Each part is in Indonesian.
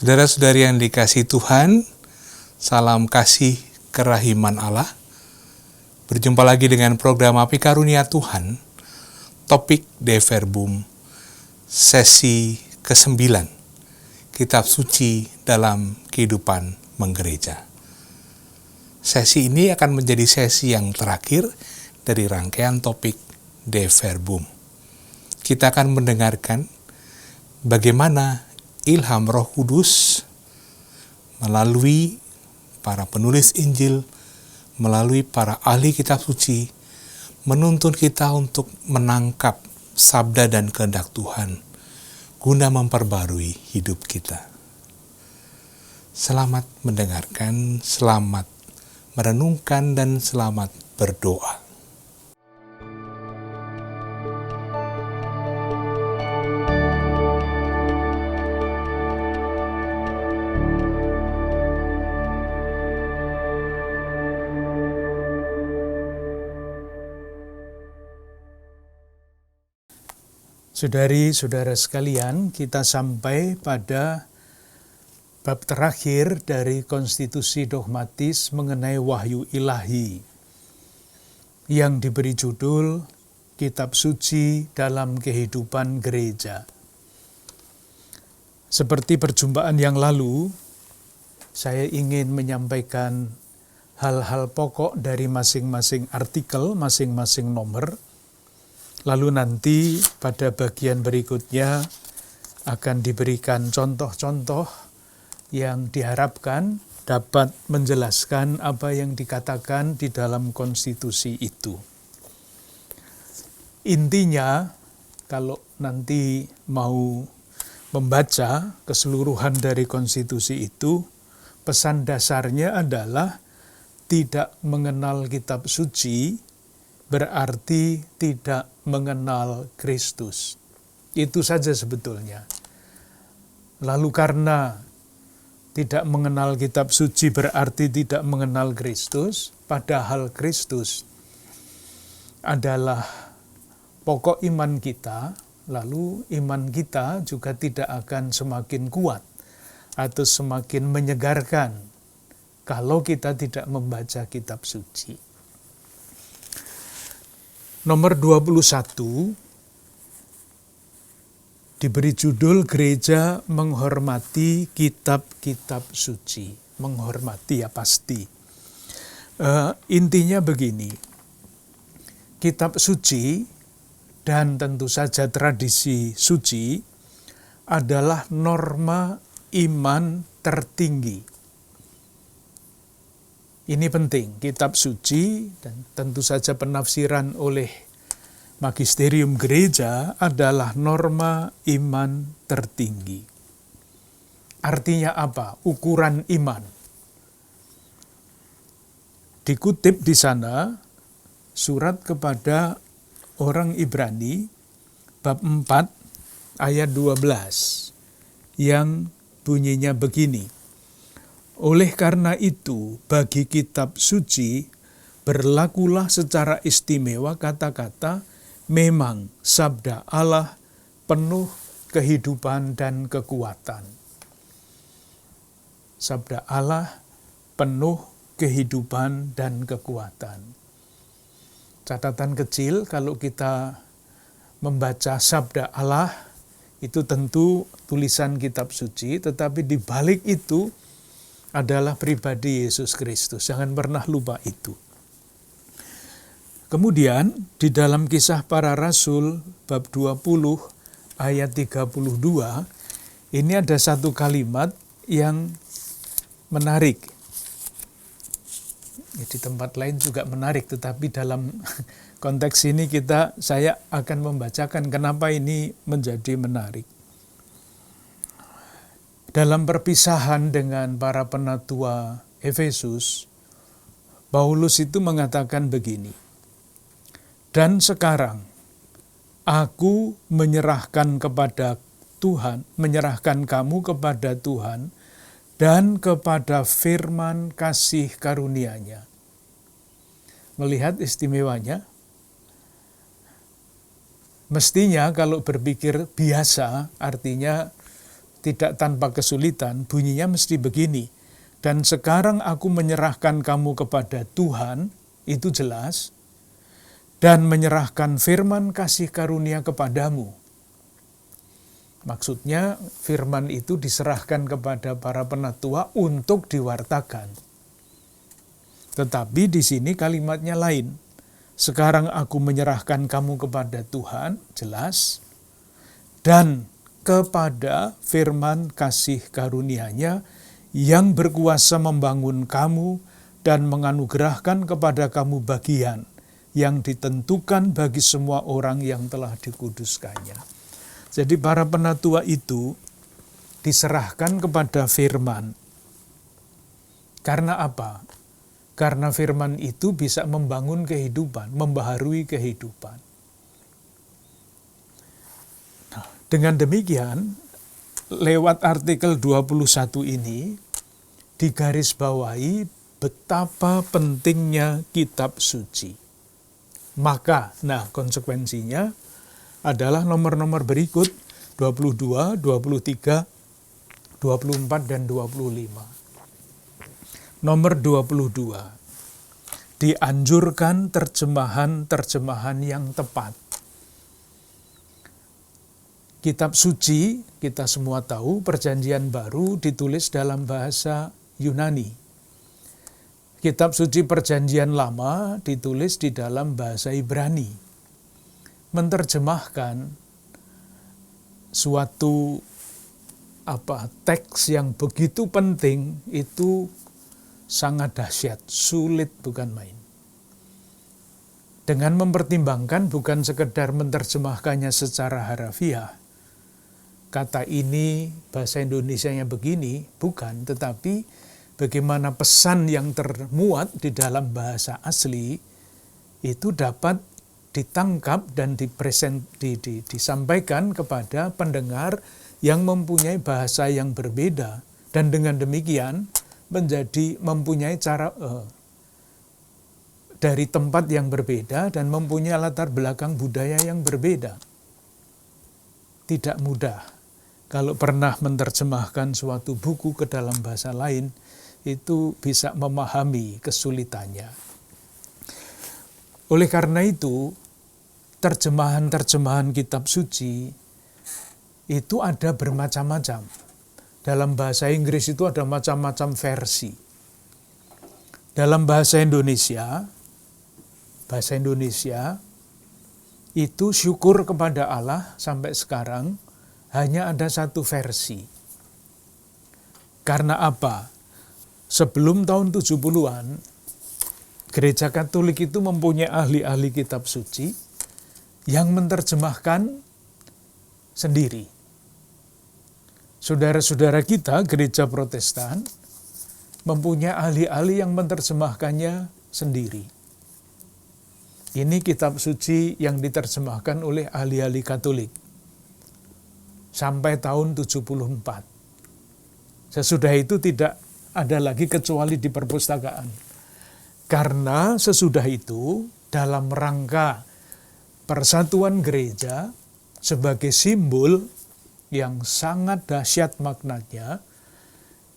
Saudara-saudari yang dikasihi Tuhan, salam kasih kerahiman Allah. Berjumpa lagi dengan program Api Karunia Tuhan, topik De Verbum, sesi ke-9, Kitab Suci dalam Kehidupan Menggereja. Sesi ini akan menjadi sesi yang terakhir dari rangkaian topik De Verbum. Kita akan mendengarkan bagaimana ilham Roh Kudus melalui para penulis Injil, melalui para ahli kitab suci, menuntun kita untuk menangkap sabda dan kehendak Tuhan, guna memperbarui hidup kita. Selamat mendengarkan, selamat merenungkan, dan selamat berdoa. Saudari-saudara sekalian, kita sampai pada bab terakhir dari konstitusi dogmatis mengenai wahyu ilahi yang diberi judul Kitab Suci dalam Kehidupan Gereja. Seperti perjumpaan yang lalu, saya ingin menyampaikan hal-hal pokok dari masing-masing artikel, masing-masing nomor. Lalu nanti pada bagian berikutnya akan diberikan contoh-contoh yang diharapkan dapat menjelaskan apa yang dikatakan di dalam konstitusi itu. Intinya, kalau nanti mau membaca keseluruhan dari konstitusi itu, pesan dasarnya adalah tidak mengenal kitab suci berarti tidak mengenal Kristus. Itu saja sebetulnya. Lalu karena tidak mengenal kitab suci berarti tidak mengenal Kristus, padahal Kristus adalah pokok iman kita, lalu iman kita juga tidak akan semakin kuat atau semakin menyegarkan kalau kita tidak membaca kitab suci. Nomor 21 diberi judul Gereja Menghormati Kitab-Kitab Suci. Menghormati ya pasti. Intinya begini, kitab suci dan tentu saja tradisi suci adalah norma iman tertinggi. Ini penting, kitab suci dan tentu saja penafsiran oleh magisterium gereja adalah norma iman tertinggi. Artinya apa? Ukuran iman. Dikutip di sana surat kepada orang Ibrani bab 4 ayat 12 yang bunyinya begini. Oleh karena itu, bagi kitab suci, berlakulah secara istimewa kata-kata, memang sabda Allah penuh kehidupan dan kekuatan. Sabda Allah penuh kehidupan dan kekuatan. Catatan kecil, kalau kita membaca sabda Allah, itu tentu tulisan kitab suci, tetapi di balik itu adalah pribadi Yesus Kristus. Jangan pernah lupa itu. Kemudian di dalam Kisah Para Rasul bab 20 ayat 32 ini ada satu kalimat yang menarik. Di tempat lain juga menarik, tetapi dalam konteks ini saya akan membacakan kenapa ini menjadi menarik. Dalam perpisahan dengan para penatua Efesus, Paulus itu mengatakan begini, dan sekarang aku menyerahkan kepada Tuhan, menyerahkan kamu kepada Tuhan dan kepada firman kasih karunia-Nya. Melihat istimewanya, mestinya kalau berpikir biasa, artinya tidak tanpa kesulitan, bunyinya mesti begini. Dan sekarang aku menyerahkan kamu kepada Tuhan, itu jelas, dan menyerahkan firman kasih karunia kepadamu. Maksudnya firman itu diserahkan kepada para penatua untuk diwartakan. Tetapi di sini kalimatnya lain. Sekarang aku menyerahkan kamu kepada Tuhan, jelas, dan kepada firman kasih karunia-Nya yang berkuasa membangun kamu dan menganugerahkan kepada kamu bagian yang ditentukan bagi semua orang yang telah dikuduskannya. Jadi para penatua itu diserahkan kepada firman. Karena apa? Karena firman itu bisa membangun kehidupan, membaharui kehidupan. Nah, dengan demikian, lewat artikel 21 ini, digarisbawahi betapa pentingnya kitab suci. Maka, konsekuensinya adalah nomor-nomor berikut 22, 23, 24, dan 25. Nomor 22, dianjurkan terjemahan-terjemahan yang tepat. Kitab suci, kita semua tahu, Perjanjian Baru ditulis dalam bahasa Yunani. Kitab suci Perjanjian Lama ditulis di dalam bahasa Ibrani. Menerjemahkan suatu teks yang begitu penting itu sangat dahsyat, sulit bukan main. Dengan mempertimbangkan bukan sekedar menerjemahkannya secara harafiah, kata ini bahasa Indonesianya begini, bukan, tetapi bagaimana pesan yang termuat di dalam bahasa asli itu dapat ditangkap dan disampaikan kepada pendengar yang mempunyai bahasa yang berbeda, dan dengan demikian mempunyai cara dari tempat yang berbeda dan mempunyai latar belakang budaya yang berbeda. Tidak mudah. Kalau pernah menerjemahkan suatu buku ke dalam bahasa lain, itu bisa memahami kesulitannya. Oleh karena itu, terjemahan-terjemahan kitab suci itu ada bermacam-macam. Dalam bahasa Inggris itu ada macam-macam versi. Dalam bahasa Indonesia itu syukur kepada Allah sampai sekarang hanya ada satu versi. Karena apa? Sebelum tahun 70-an, Gereja Katolik itu mempunyai ahli-ahli kitab suci yang menerjemahkan sendiri. Saudara-saudara kita, Gereja Protestan, mempunyai ahli-ahli yang menerjemahkannya sendiri. Ini kitab suci yang diterjemahkan oleh ahli-ahli Katolik sampai tahun 74. Sesudah itu tidak ada lagi kecuali di perpustakaan. Karena sesudah itu dalam rangka persatuan gereja sebagai simbol yang sangat dahsyat maknanya,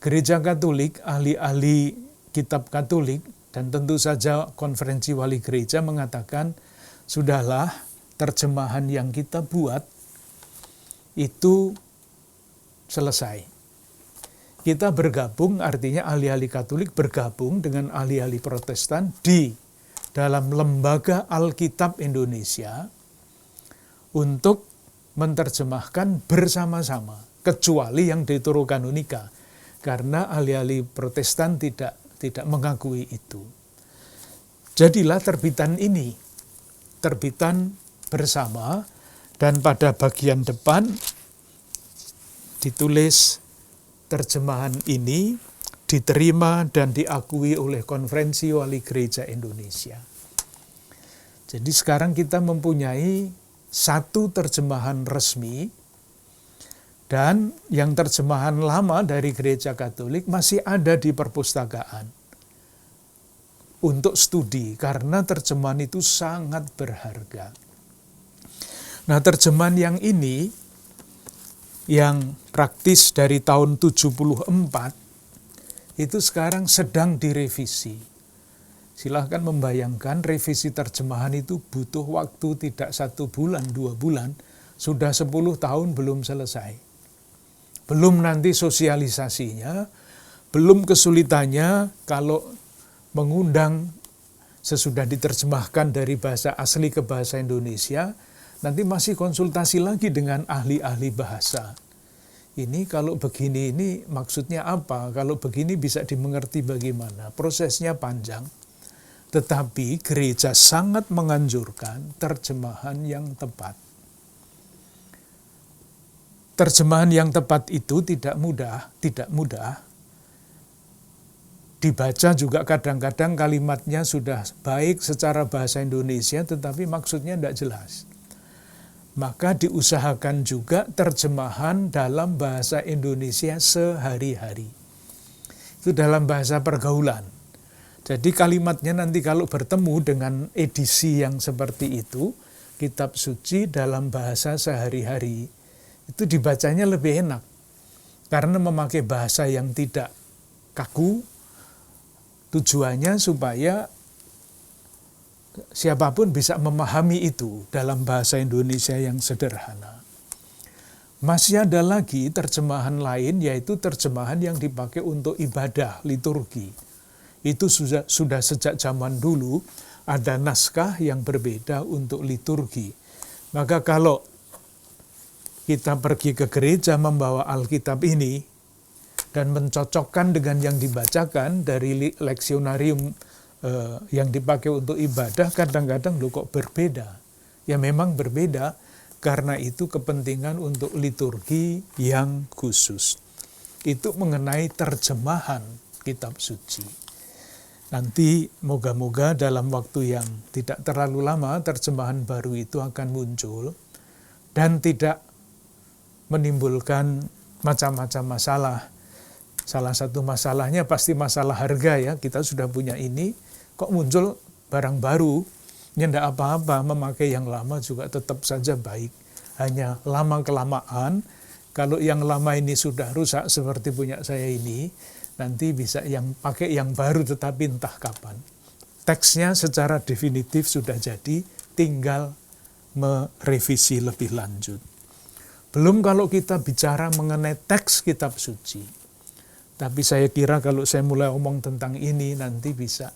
Gereja Katolik, ahli-ahli kitab Katolik, dan tentu saja konferensi wali gereja mengatakan, sudahlah terjemahan yang kita buat itu selesai. Kita bergabung, artinya ahli-ahli Katolik bergabung dengan ahli-ahli Protestan di dalam Lembaga Alkitab Indonesia untuk menerjemahkan bersama-sama, kecuali yang Deuterokanonika, karena ahli-ahli Protestan tidak mengakui itu. Jadilah terbitan ini, terbitan bersama, dan pada bagian depan ditulis terjemahan ini diterima dan diakui oleh Konferensi Wali Gereja Indonesia. Jadi sekarang kita mempunyai satu terjemahan resmi, dan yang terjemahan lama dari Gereja Katolik masih ada di perpustakaan untuk studi, karena terjemahan itu sangat berharga. Nah, terjemahan yang ini yang praktis dari tahun 74 itu sekarang sedang direvisi. Silahkan membayangkan revisi terjemahan itu butuh waktu tidak 1 bulan, 2 bulan, sudah 10 tahun belum selesai. Belum nanti sosialisasinya, belum kesulitannya kalau mengundang sesudah diterjemahkan dari bahasa asli ke bahasa Indonesia, nanti masih konsultasi lagi dengan ahli-ahli bahasa. Ini kalau begini ini maksudnya apa? Kalau begini bisa dimengerti bagaimana? Prosesnya panjang. Tetapi gereja sangat menganjurkan terjemahan yang tepat. Terjemahan yang tepat itu tidak mudah. Dibaca juga kadang-kadang kalimatnya sudah baik secara bahasa Indonesia, tetapi maksudnya tidak jelas. Maka diusahakan juga terjemahan dalam bahasa Indonesia sehari-hari. Itu dalam bahasa pergaulan. Jadi kalimatnya nanti kalau bertemu dengan edisi yang seperti itu, kitab suci dalam bahasa sehari-hari, itu dibacanya lebih enak. Karena memakai bahasa yang tidak kaku, tujuannya supaya siapapun bisa memahami itu dalam bahasa Indonesia yang sederhana. Masih ada lagi terjemahan lain, yaitu terjemahan yang dipakai untuk ibadah, liturgi. Itu sudah sejak zaman dulu ada naskah yang berbeda untuk liturgi. Maka kalau kita pergi ke gereja membawa Alkitab ini dan mencocokkan dengan yang dibacakan dari leksionarium yang dipakai untuk ibadah, kadang-kadang kok berbeda. Ya memang berbeda, karena itu kepentingan untuk liturgi yang khusus. Itu mengenai terjemahan kitab suci. Nanti moga-moga dalam waktu yang tidak terlalu lama terjemahan baru itu akan muncul dan tidak menimbulkan macam-macam masalah. Salah satu masalahnya pasti masalah harga ya, kita sudah punya ini, kok muncul barang baru, nyendak apa-apa, memakai yang lama juga tetap saja baik. Hanya lama-kelamaan, kalau yang lama ini sudah rusak seperti punya saya ini, nanti bisa yang pakai yang baru tetapi entah kapan. Teksnya secara definitif sudah jadi, tinggal merevisi lebih lanjut. Belum kalau kita bicara mengenai teks kitab suci. Tapi saya kira kalau saya mulai omong tentang ini nanti bisa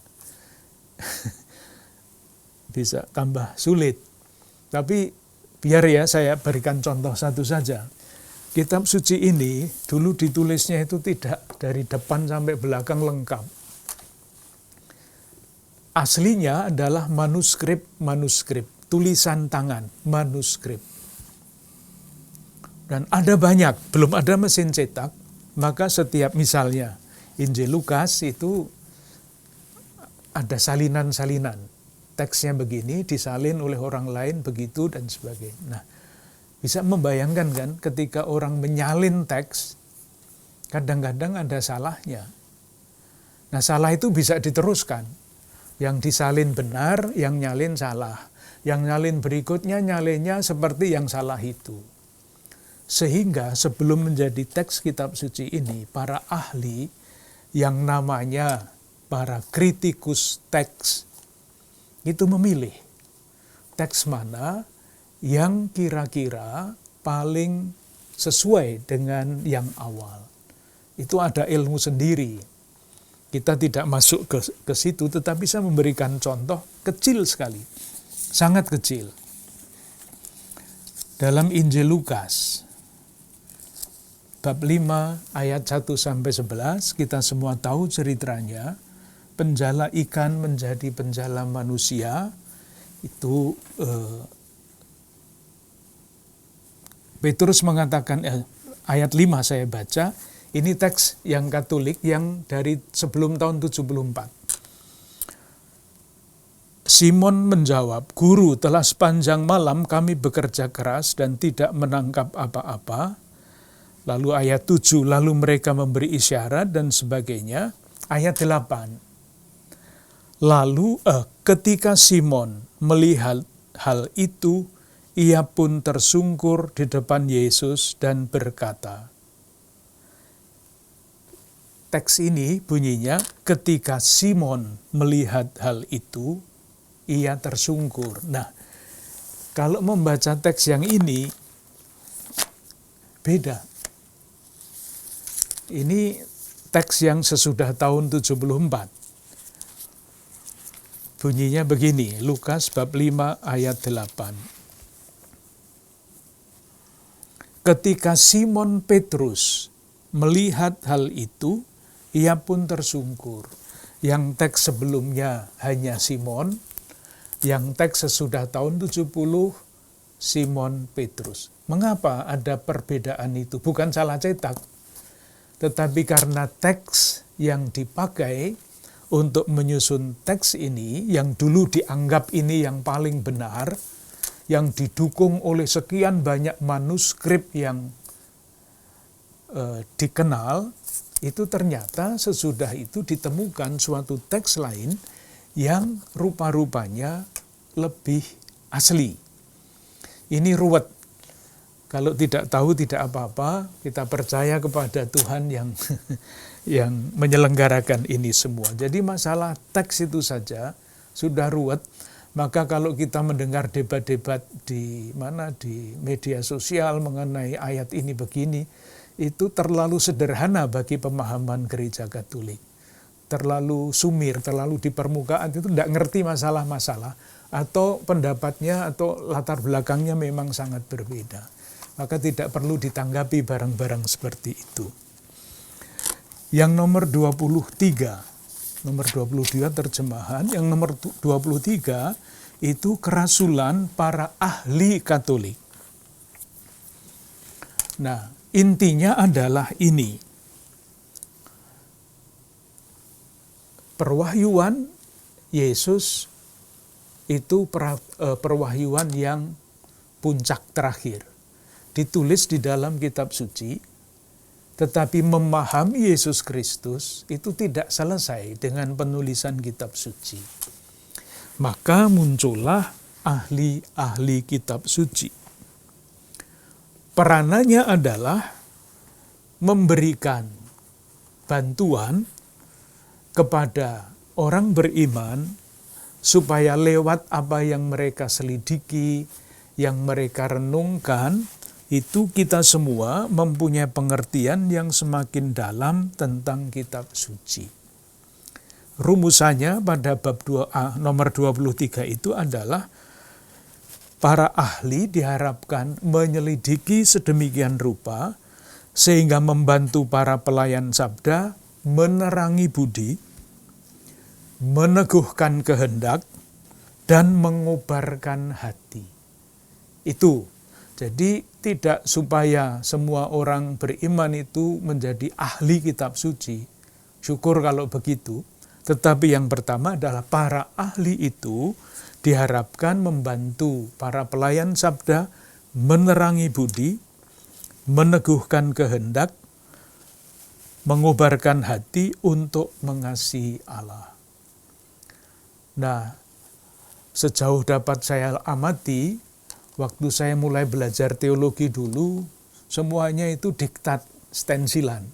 bisa tambah sulit. Tapi biar ya saya berikan contoh satu saja. Kitab suci ini dulu ditulisnya itu tidak dari depan sampai belakang lengkap. Aslinya adalah manuskrip, tulisan tangan, manuskrip. Dan ada banyak, belum ada mesin cetak, maka setiap misalnya Injil Lukas itu ada salinan-salinan. Teksnya begini, disalin oleh orang lain begitu dan sebagainya. Nah, bisa membayangkan kan ketika orang menyalin teks, kadang-kadang ada salahnya. Nah, salah itu bisa diteruskan. Yang disalin benar, yang nyalin salah. Yang nyalin berikutnya, nyalinnya seperti yang salah itu. Sehingga sebelum menjadi teks kitab suci ini, para ahli yang namanya para kritikus teks itu memilih teks mana yang kira-kira paling sesuai dengan yang awal. Itu ada ilmu sendiri. Kita tidak masuk ke situ, tetapi saya memberikan contoh kecil sekali, sangat kecil. Dalam Injil Lukas, bab 5 ayat 1-11, kita semua tahu ceritanya, penjala ikan menjadi penjala manusia, itu Petrus mengatakan, ayat 5 saya baca, ini teks yang Katolik yang dari sebelum tahun 74. Simon menjawab, "Guru, telah sepanjang malam kami bekerja keras dan tidak menangkap apa-apa." Lalu ayat 7, lalu mereka memberi isyarat dan sebagainya. Ayat 8, lalu ketika Simon melihat hal itu, ia pun tersungkur di depan Yesus dan berkata. Teks ini bunyinya, ketika Simon melihat hal itu, ia tersungkur. Nah, kalau membaca teks yang ini, beda. Ini teks yang sesudah tahun 74. Bunyinya begini, Lukas bab 5 ayat 8. Ketika Simon Petrus melihat hal itu, ia pun tersungkur. Yang teks sebelumnya hanya Simon, yang teks sesudah tahun 70, Simon Petrus. Mengapa ada perbedaan itu? Bukan salah cetak, tetapi karena teks yang dipakai untuk menyusun teks ini, yang dulu dianggap ini yang paling benar, yang didukung oleh sekian banyak manuskrip yang dikenal, itu ternyata sesudah itu ditemukan suatu teks lain yang rupa-rupanya lebih asli. Ini ruwet. Kalau tidak tahu tidak apa-apa, kita percaya kepada Tuhan yang menyelenggarakan ini semua. Jadi masalah teks itu saja sudah ruwet, maka kalau kita mendengar debat-debat di media sosial mengenai ayat ini begini, itu terlalu sederhana bagi pemahaman gereja Katolik. Terlalu sumir, terlalu di permukaan, itu tidak ngerti masalah-masalah, atau pendapatnya atau latar belakangnya memang sangat berbeda. Maka tidak perlu ditanggapi barang-barang seperti itu. Yang nomor 23 terjemahan, yang nomor 23 itu kerasulan para ahli Katolik. Nah, intinya adalah ini. Perwahyuan Yesus itu perwahyuan yang puncak terakhir. Ditulis di dalam kitab suci, tetapi memahami Yesus Kristus itu tidak selesai dengan penulisan kitab suci. Maka muncullah ahli-ahli kitab suci. Peranannya adalah memberikan bantuan kepada orang beriman supaya lewat apa yang mereka selidiki, yang mereka renungkan, itu kita semua mempunyai pengertian yang semakin dalam tentang kitab suci. Rumusannya pada bab 2a nomor 23 itu adalah para ahli diharapkan menyelidiki sedemikian rupa sehingga membantu para pelayan sabda menerangi budi, meneguhkan kehendak, dan mengobarkan hati. Itu. Jadi tidak supaya semua orang beriman itu menjadi ahli kitab suci. Syukur kalau begitu. Tetapi yang pertama adalah para ahli itu diharapkan membantu para pelayan sabda menerangi budi, meneguhkan kehendak, mengobarkan hati untuk mengasihi Allah. Nah, sejauh dapat saya amati, waktu saya mulai belajar teologi dulu, semuanya itu diktat stensilan.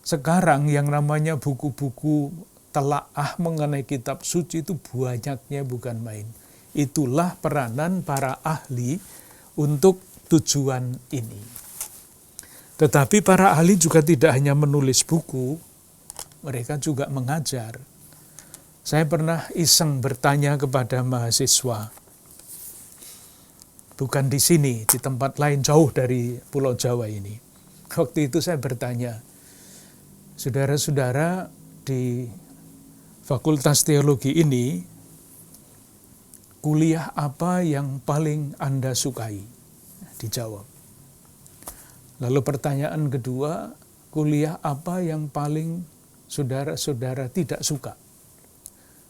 Sekarang yang namanya buku-buku telaah mengenai kitab suci itu banyaknya bukan main. Itulah peranan para ahli untuk tujuan ini. Tetapi para ahli juga tidak hanya menulis buku, mereka juga mengajar. Saya pernah iseng bertanya kepada mahasiswa, bukan di sini, di tempat lain jauh dari Pulau Jawa ini. Waktu itu saya bertanya, saudara-saudara di Fakultas Teologi ini, kuliah apa yang paling Anda sukai? Dijawab. Lalu pertanyaan kedua, kuliah apa yang paling saudara-saudara tidak suka?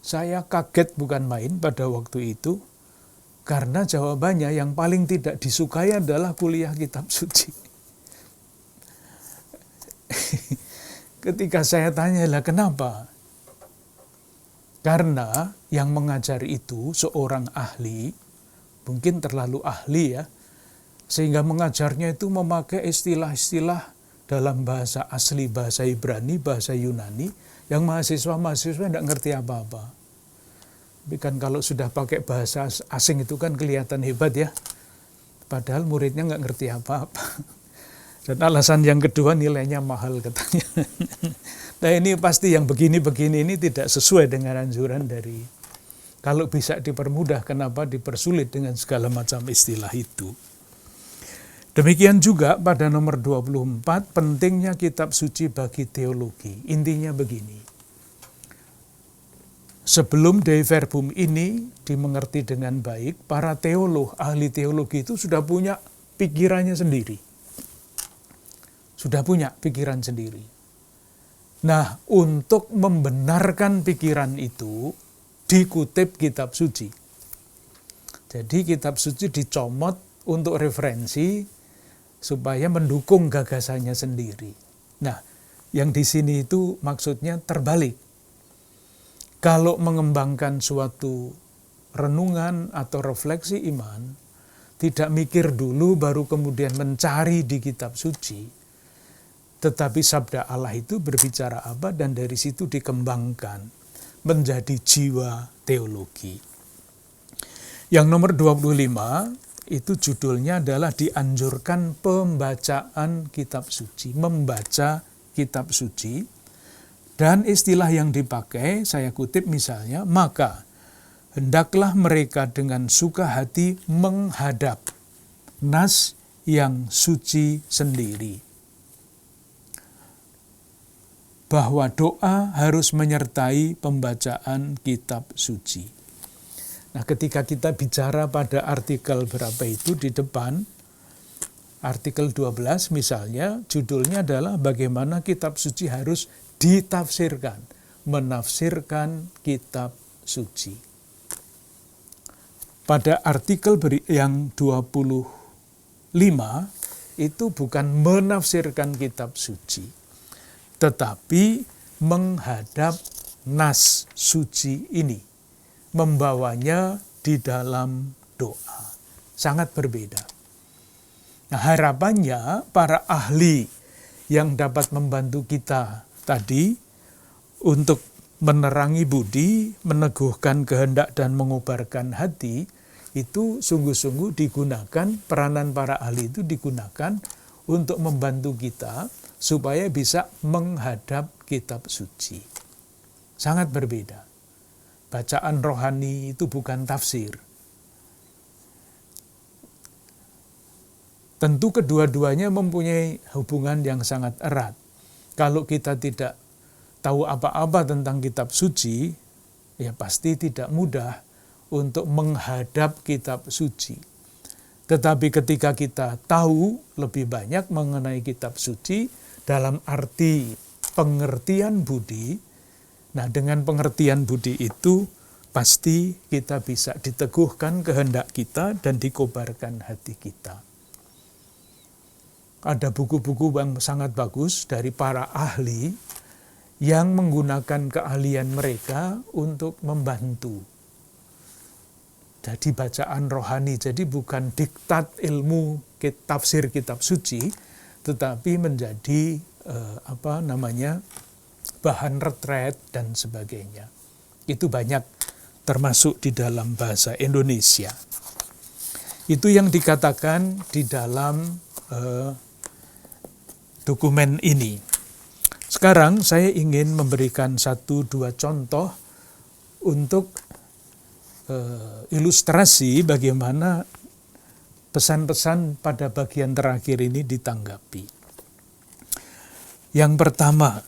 Saya kaget bukan main pada waktu itu, karena jawabannya yang paling tidak disukai adalah kuliah kitab suci. Ketika saya tanya, lah kenapa? Karena yang mengajar itu seorang ahli, mungkin terlalu ahli ya, sehingga mengajarnya itu memakai istilah-istilah dalam bahasa asli, bahasa Ibrani, bahasa Yunani, yang mahasiswa tidak ngerti apa-apa. Tapi kan kalau sudah pakai bahasa asing itu kan kelihatan hebat ya, padahal muridnya nggak ngerti apa-apa. Dan alasan yang kedua, nilainya mahal katanya. Nah ini pasti yang begini-begini ini tidak sesuai dengan anjuran dari, kalau bisa dipermudah, kenapa dipersulit dengan segala macam istilah itu. Demikian juga pada nomor 24, pentingnya kitab suci bagi teologi. Intinya begini, sebelum Dei Verbum ini dimengerti dengan baik, para teolog, ahli teologi itu sudah punya pikirannya sendiri. Sudah punya pikiran sendiri. Nah, untuk membenarkan pikiran itu, dikutip kitab suci. Jadi kitab suci dicomot untuk referensi, supaya mendukung gagasannya sendiri. Nah, yang di sini itu maksudnya terbalik. Kalau mengembangkan suatu renungan atau refleksi iman, tidak mikir dulu baru kemudian mencari di kitab suci, tetapi sabda Allah itu berbicara apa, dan dari situ dikembangkan menjadi jiwa teologi. Yang nomor 25 itu judulnya adalah dianjurkan pembacaan kitab suci, membaca kitab suci. Dan istilah yang dipakai, saya kutip misalnya, maka hendaklah mereka dengan suka hati menghadap nas yang suci sendiri. Bahwa doa harus menyertai pembacaan kitab suci. Nah, ketika kita bicara pada artikel berapa itu di depan, artikel 12 misalnya, judulnya adalah bagaimana kitab suci harus ditafsirkan, menafsirkan kitab suci. Pada artikel yang 25 itu bukan menafsirkan kitab suci, tetapi menghadap nas suci ini, membawanya di dalam doa. Sangat berbeda. Nah, harapannya para ahli yang dapat membantu kita tadi untuk menerangi budi, meneguhkan kehendak dan mengobarkan hati, itu sungguh-sungguh digunakan, peranan para ahli itu digunakan untuk membantu kita supaya bisa menghadap kitab suci. Sangat berbeda. Bacaan rohani itu bukan tafsir. Tentu kedua-duanya mempunyai hubungan yang sangat erat. Kalau kita tidak tahu apa-apa tentang kitab suci, ya pasti tidak mudah untuk menghadap kitab suci. Tetapi ketika kita tahu lebih banyak mengenai kitab suci, dalam arti pengertian budi, nah dengan pengertian budi itu pasti kita bisa diteguhkan kehendak kita dan dikobarkan hati kita. Ada buku-buku yang sangat bagus dari para ahli yang menggunakan keahlian mereka untuk membantu. Jadi bacaan rohani, jadi bukan diktat ilmu tafsir kitab suci, tetapi menjadi bahan retret dan sebagainya. Itu banyak termasuk di dalam bahasa Indonesia. Itu yang dikatakan di dalam dokumen ini. Sekarang saya ingin memberikan 1-2 contoh untuk ilustrasi bagaimana pesan-pesan pada bagian terakhir ini ditanggapi. Yang pertama,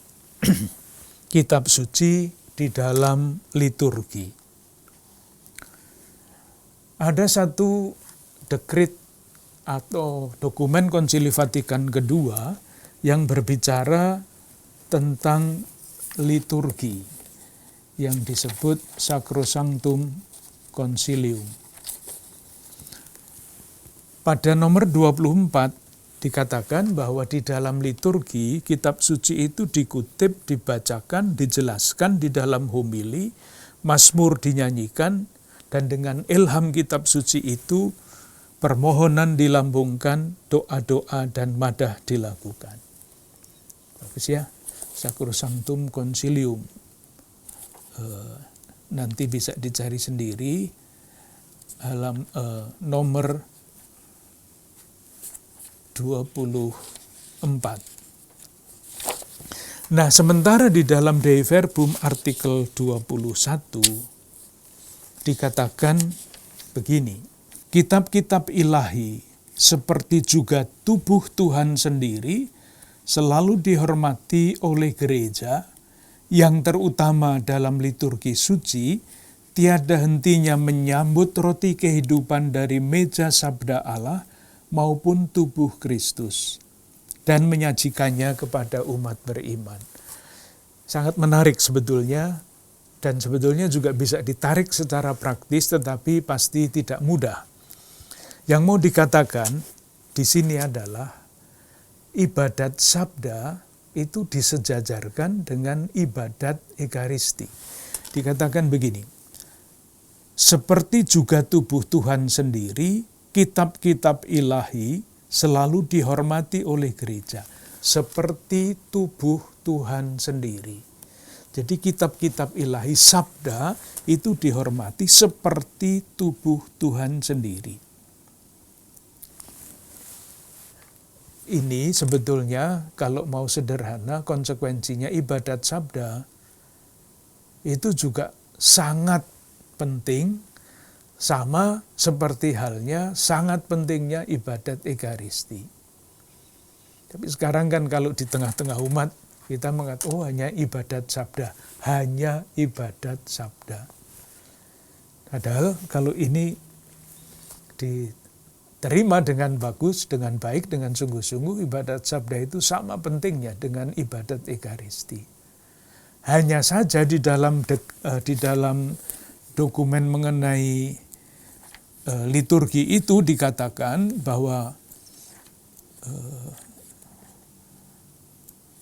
kitab suci di dalam liturgi. Ada satu dekrit atau dokumen Konsili Vatikan II yang berbicara tentang liturgi yang disebut Sacrosanctum Concilium. Pada nomor 24 dikatakan bahwa di dalam liturgi kitab suci itu dikutip, dibacakan, dijelaskan di dalam homili, mazmur dinyanyikan, Dan dengan ilham kitab suci itu, permohonan dilambungkan, doa-doa dan madah dilakukan. Bagus ya, Sacrosanctum Concilium. Nanti bisa dicari sendiri, nomor 24. Nah, sementara di dalam Dei Verbum artikel 21 dikatakan begini, kitab-kitab ilahi seperti juga tubuh Tuhan sendiri selalu dihormati oleh gereja yang terutama dalam liturgi suci, tiada hentinya menyambut roti kehidupan dari meja sabda Allah maupun tubuh Kristus dan menyajikannya kepada umat beriman. Sangat menarik sebetulnya, dan sebetulnya juga bisa ditarik secara praktis, tetapi pasti tidak mudah. Yang mau dikatakan di sini adalah ibadat sabda itu disejajarkan dengan ibadat Ekaristi. Dikatakan begini, seperti juga tubuh Tuhan sendiri, kitab-kitab ilahi selalu dihormati oleh gereja. Seperti tubuh Tuhan sendiri. Jadi kitab-kitab ilahi sabda itu dihormati seperti tubuh Tuhan sendiri. Ini sebetulnya kalau mau sederhana, konsekuensinya ibadat sabda itu juga sangat penting, sama seperti halnya sangat pentingnya ibadat Ekaristi. Tapi sekarang kan kalau di tengah-tengah umat kita mengatakan, oh hanya ibadat sabda, hanya ibadat sabda. Padahal kalau ini diterima dengan bagus, dengan baik, dengan sungguh-sungguh, ibadat sabda itu sama pentingnya dengan ibadat Ekaristi. Hanya saja di dalam dokumen mengenai liturgi itu dikatakan bahwa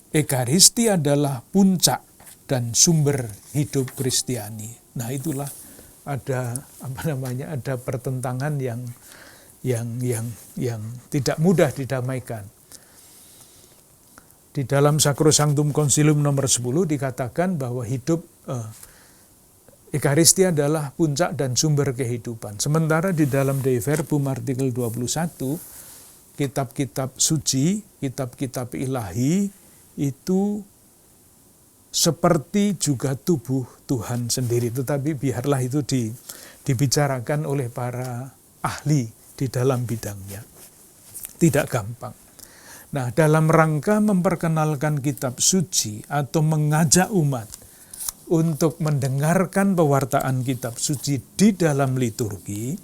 Ekaristi adalah puncak dan sumber hidup Kristiani. Nah, itulah ada pertentangan yang tidak mudah didamaikan. Di dalam Sacrosanctum Concilium nomor 10 dikatakan bahwa hidup Ekaristi adalah puncak dan sumber kehidupan. Sementara di dalam Dei Verbum artikel 21, kitab-kitab suci, kitab-kitab ilahi itu seperti juga tubuh Tuhan sendiri. Tetapi biarlah itu dibicarakan oleh para ahli di dalam bidangnya. Tidak gampang. Nah, dalam rangka memperkenalkan kitab suci atau mengajak umat untuk mendengarkan pewartaan kitab suci di dalam liturgi,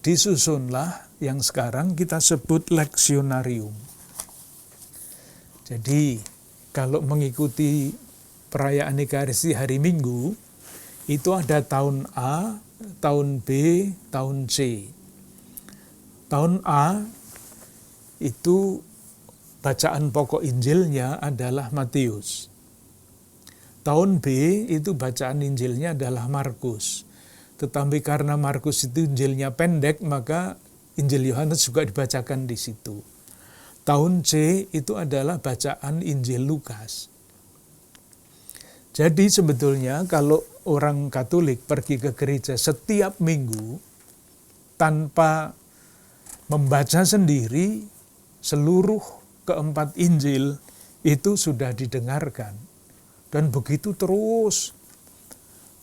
disusunlah yang sekarang kita sebut leksionarium. Jadi, kalau mengikuti perayaan Ekaristi hari Minggu, itu ada tahun A, tahun B, tahun C. Tahun A itu bacaan pokok Injilnya adalah Matius. Tahun B itu bacaan Injilnya adalah Markus. Tetapi karena Markus itu Injilnya pendek, maka Injil Yohanes juga dibacakan di situ. Tahun C itu adalah bacaan Injil Lukas. Jadi sebetulnya kalau orang Katolik pergi ke gereja setiap minggu tanpa membaca sendiri seluruh keempat Injil itu sudah didengarkan. Dan begitu terus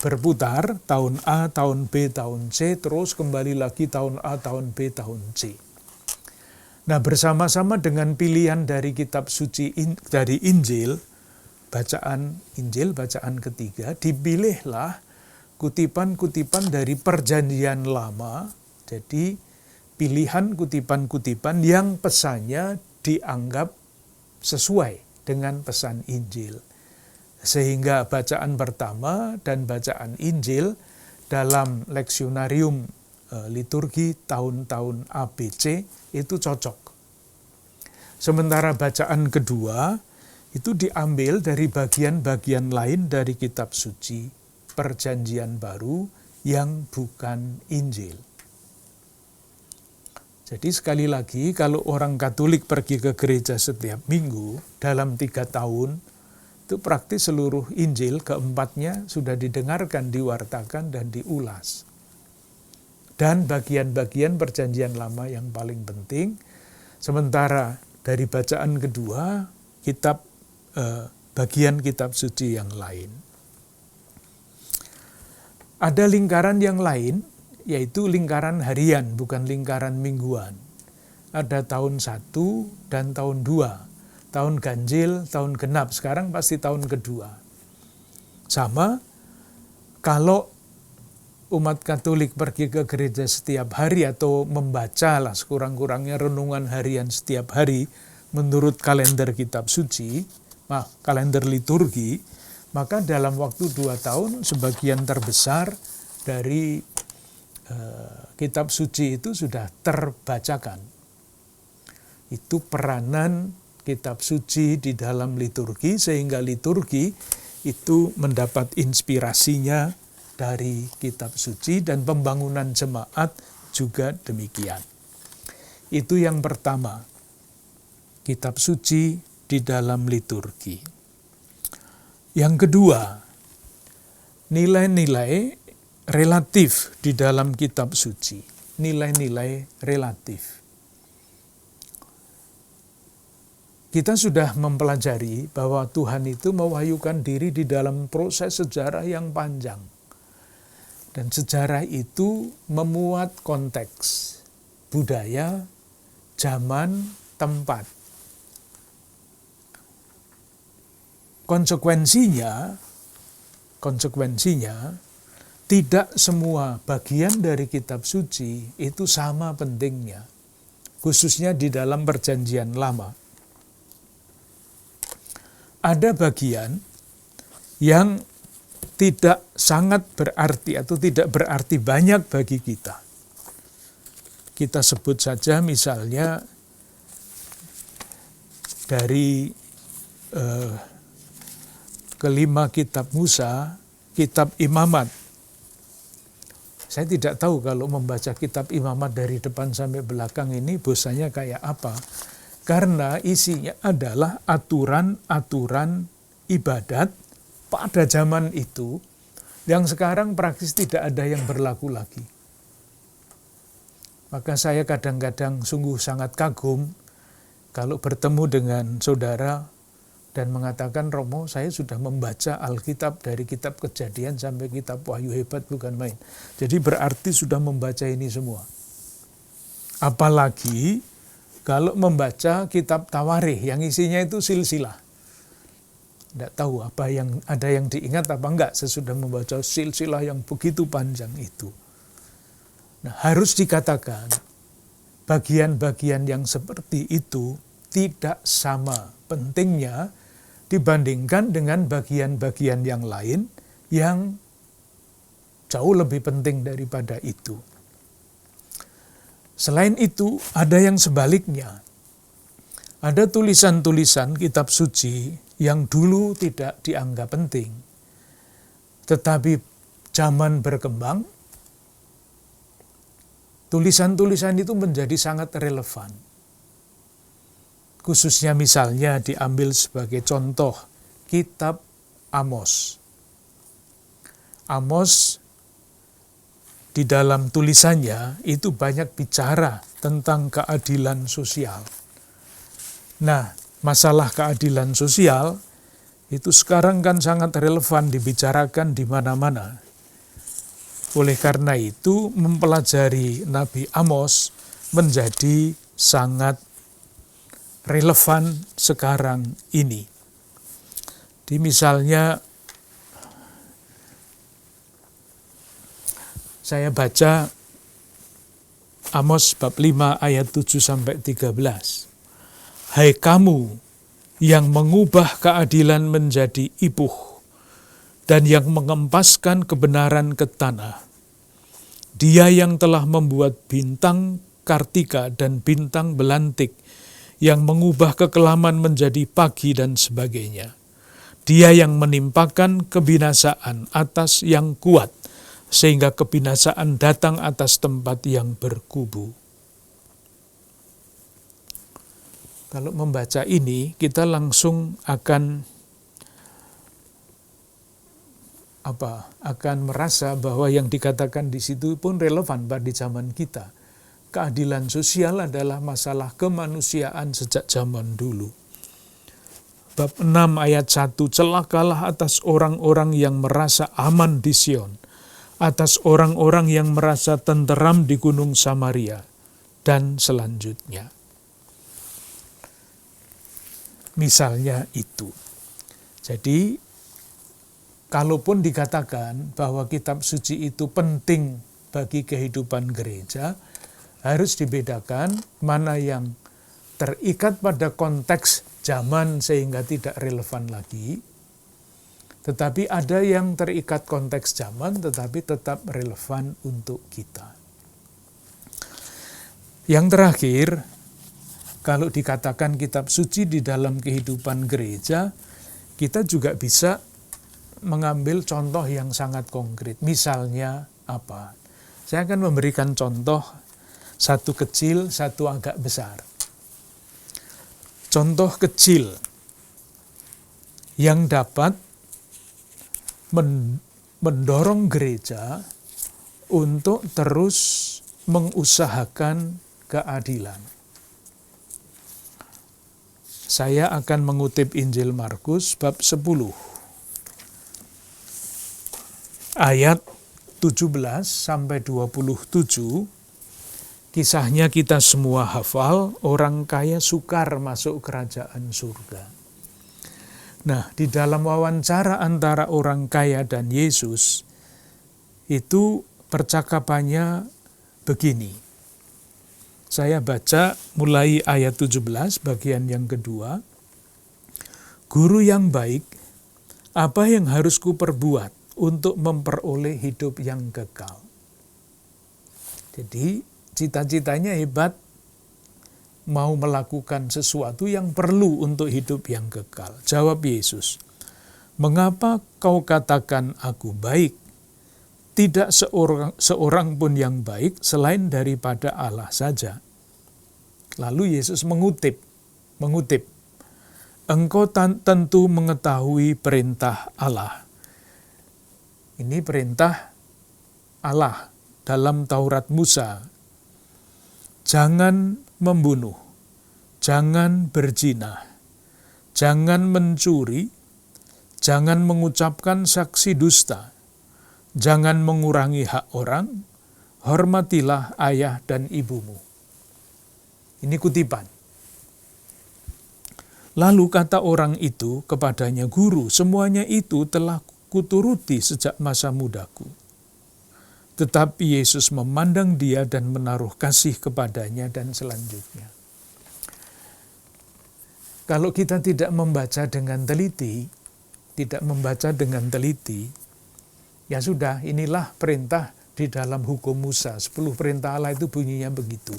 berputar, tahun A, tahun B, tahun C, terus kembali lagi tahun A, tahun B, tahun C. Nah, bersama-sama dengan pilihan dari kitab suci dari Injil, bacaan Injil, bacaan ketiga, dipilihlah kutipan-kutipan dari Perjanjian Lama. Jadi, pilihan kutipan-kutipan yang pesannya dianggap sesuai dengan pesan Injil. Sehingga bacaan pertama dan bacaan Injil dalam leksionarium liturgi tahun-tahun ABC itu cocok. Sementara bacaan kedua itu diambil dari bagian-bagian lain dari kitab suci, Perjanjian Baru, yang bukan Injil. Jadi sekali lagi, kalau orang Katolik pergi ke gereja setiap minggu dalam 3 tahun, itu praktis seluruh Injil keempatnya sudah didengarkan, diwartakan, dan diulas. Dan bagian-bagian perjanjian lama yang paling penting, sementara dari bacaan kedua, bagian kitab suci yang lain. Ada lingkaran yang lain, yaitu lingkaran harian, bukan lingkaran mingguan. Ada tahun 1 dan tahun 2, tahun ganjil, tahun genap, sekarang pasti tahun kedua. Sama, kalau umat Katolik pergi ke gereja setiap hari atau membacalah sekurang-kurangnya renungan harian setiap hari menurut kalender kitab suci, kalender liturgi, maka dalam waktu 2 tahun sebagian terbesar dari kitab suci itu sudah terbacakan. Itu peranan kitab suci di dalam liturgi, sehingga liturgi itu mendapat inspirasinya dari kitab suci, dan pembangunan jemaat juga demikian. Itu yang pertama, kitab suci di dalam liturgi. Yang kedua, nilai-nilai relatif di dalam kitab suci, nilai-nilai relatif. Kita sudah mempelajari bahwa Tuhan itu mewahyukan diri di dalam proses sejarah yang panjang. Dan sejarah itu memuat konteks, budaya, zaman, tempat. Konsekuensinya, tidak semua bagian dari kitab suci itu sama pentingnya, khususnya di dalam perjanjian lama. Ada bagian yang tidak sangat berarti atau tidak berarti banyak bagi kita. Kita sebut saja misalnya dari kelima kitab Musa, kitab Imamat. Saya tidak tahu kalau membaca kitab Imamat dari depan sampai belakang ini bosanya kayak apa. Karena isinya adalah aturan-aturan ibadat pada zaman itu yang sekarang praktis tidak ada yang berlaku lagi. Maka saya kadang-kadang sungguh sangat kagum kalau bertemu dengan saudara dan mengatakan, Romo, saya sudah membaca Alkitab dari kitab Kejadian sampai kitab Wahyu, hebat bukan main. Jadi berarti sudah membaca ini semua. Apalagi kalau membaca kitab Tawarikh yang isinya itu silsilah. Tidak tahu ada yang diingat apa enggak sesudah membaca silsilah yang begitu panjang itu. Nah, harus dikatakan bagian-bagian yang seperti itu tidak sama pentingnya dibandingkan dengan bagian-bagian yang lain yang jauh lebih penting daripada itu. Selain itu, ada yang sebaliknya. Ada tulisan-tulisan kitab suci yang dulu tidak dianggap penting. Tetapi zaman berkembang, tulisan-tulisan itu menjadi sangat relevan. Khususnya misalnya diambil sebagai contoh kitab Amos. Amos di dalam tulisannya itu banyak bicara tentang keadilan sosial. Nah, masalah keadilan sosial itu sekarang kan sangat relevan dibicarakan di mana-mana. Oleh karena itu, mempelajari Nabi Amos menjadi sangat relevan sekarang ini. Di misalnya saya baca Amos bab 5 ayat 7 sampai 13. Hai kamu yang mengubah keadilan menjadi ipuh dan yang mengempaskan kebenaran ke tanah. Dia yang telah membuat bintang kartika dan bintang belantik, yang mengubah kekelaman menjadi pagi dan sebagainya. Dia yang menimpakan kebinasaan atas yang kuat, sehingga kebinasaan datang atas tempat yang berkubu. Kalau membaca ini, kita langsung akan merasa bahwa yang dikatakan di situ pun relevan pada zaman kita. Keadilan sosial adalah masalah kemanusiaan sejak zaman dulu. Bab 6 ayat 1, celakalah atas orang-orang yang merasa aman di Sion, atas orang-orang yang merasa tenteram di Gunung Samaria, dan selanjutnya. Misalnya itu. Jadi, kalaupun dikatakan bahwa kitab suci itu penting bagi kehidupan gereja, harus dibedakan mana yang terikat pada konteks zaman sehingga tidak relevan lagi, tetapi ada yang terikat konteks zaman tetapi tetap relevan untuk kita. Yang terakhir, kalau dikatakan kitab suci di dalam kehidupan gereja, kita juga bisa mengambil contoh yang sangat konkret. Misalnya apa? Saya akan memberikan contoh, satu kecil, satu agak besar. Contoh kecil yang dapat mendorong gereja untuk terus mengusahakan keadilan. Saya akan mengutip Injil Markus bab 10 ayat 17 sampai 27. Kisahnya kita semua hafal, orang kaya sukar masuk kerajaan surga. Nah, di dalam wawancara antara orang kaya dan Yesus, itu percakapannya begini. Saya baca mulai ayat 17, bagian yang kedua. Guru yang baik, apa yang harus kuperbuat untuk memperoleh hidup yang kekal? Jadi, cita-citanya hebat, mau melakukan sesuatu yang perlu untuk hidup yang kekal. Jawab Yesus, mengapa kau katakan aku baik? Tidak seorang pun yang baik selain daripada Allah saja. Lalu Yesus mengutip, engkau tentu mengetahui perintah Allah. Ini perintah Allah dalam Taurat Musa. Jangan membunuh, jangan berzina, jangan mencuri, jangan mengucapkan saksi dusta, jangan mengurangi hak orang, hormatilah ayah dan ibumu. Ini kutipan. Lalu kata orang itu kepadanya, Guru, semuanya itu telah kuturuti sejak masa mudaku. Tetapi Yesus memandang dia dan menaruh kasih kepadanya dan selanjutnya. Kalau kita tidak membaca dengan teliti, ya sudah, inilah perintah di dalam hukum Musa. 10 perintah Allah itu bunyinya begitu.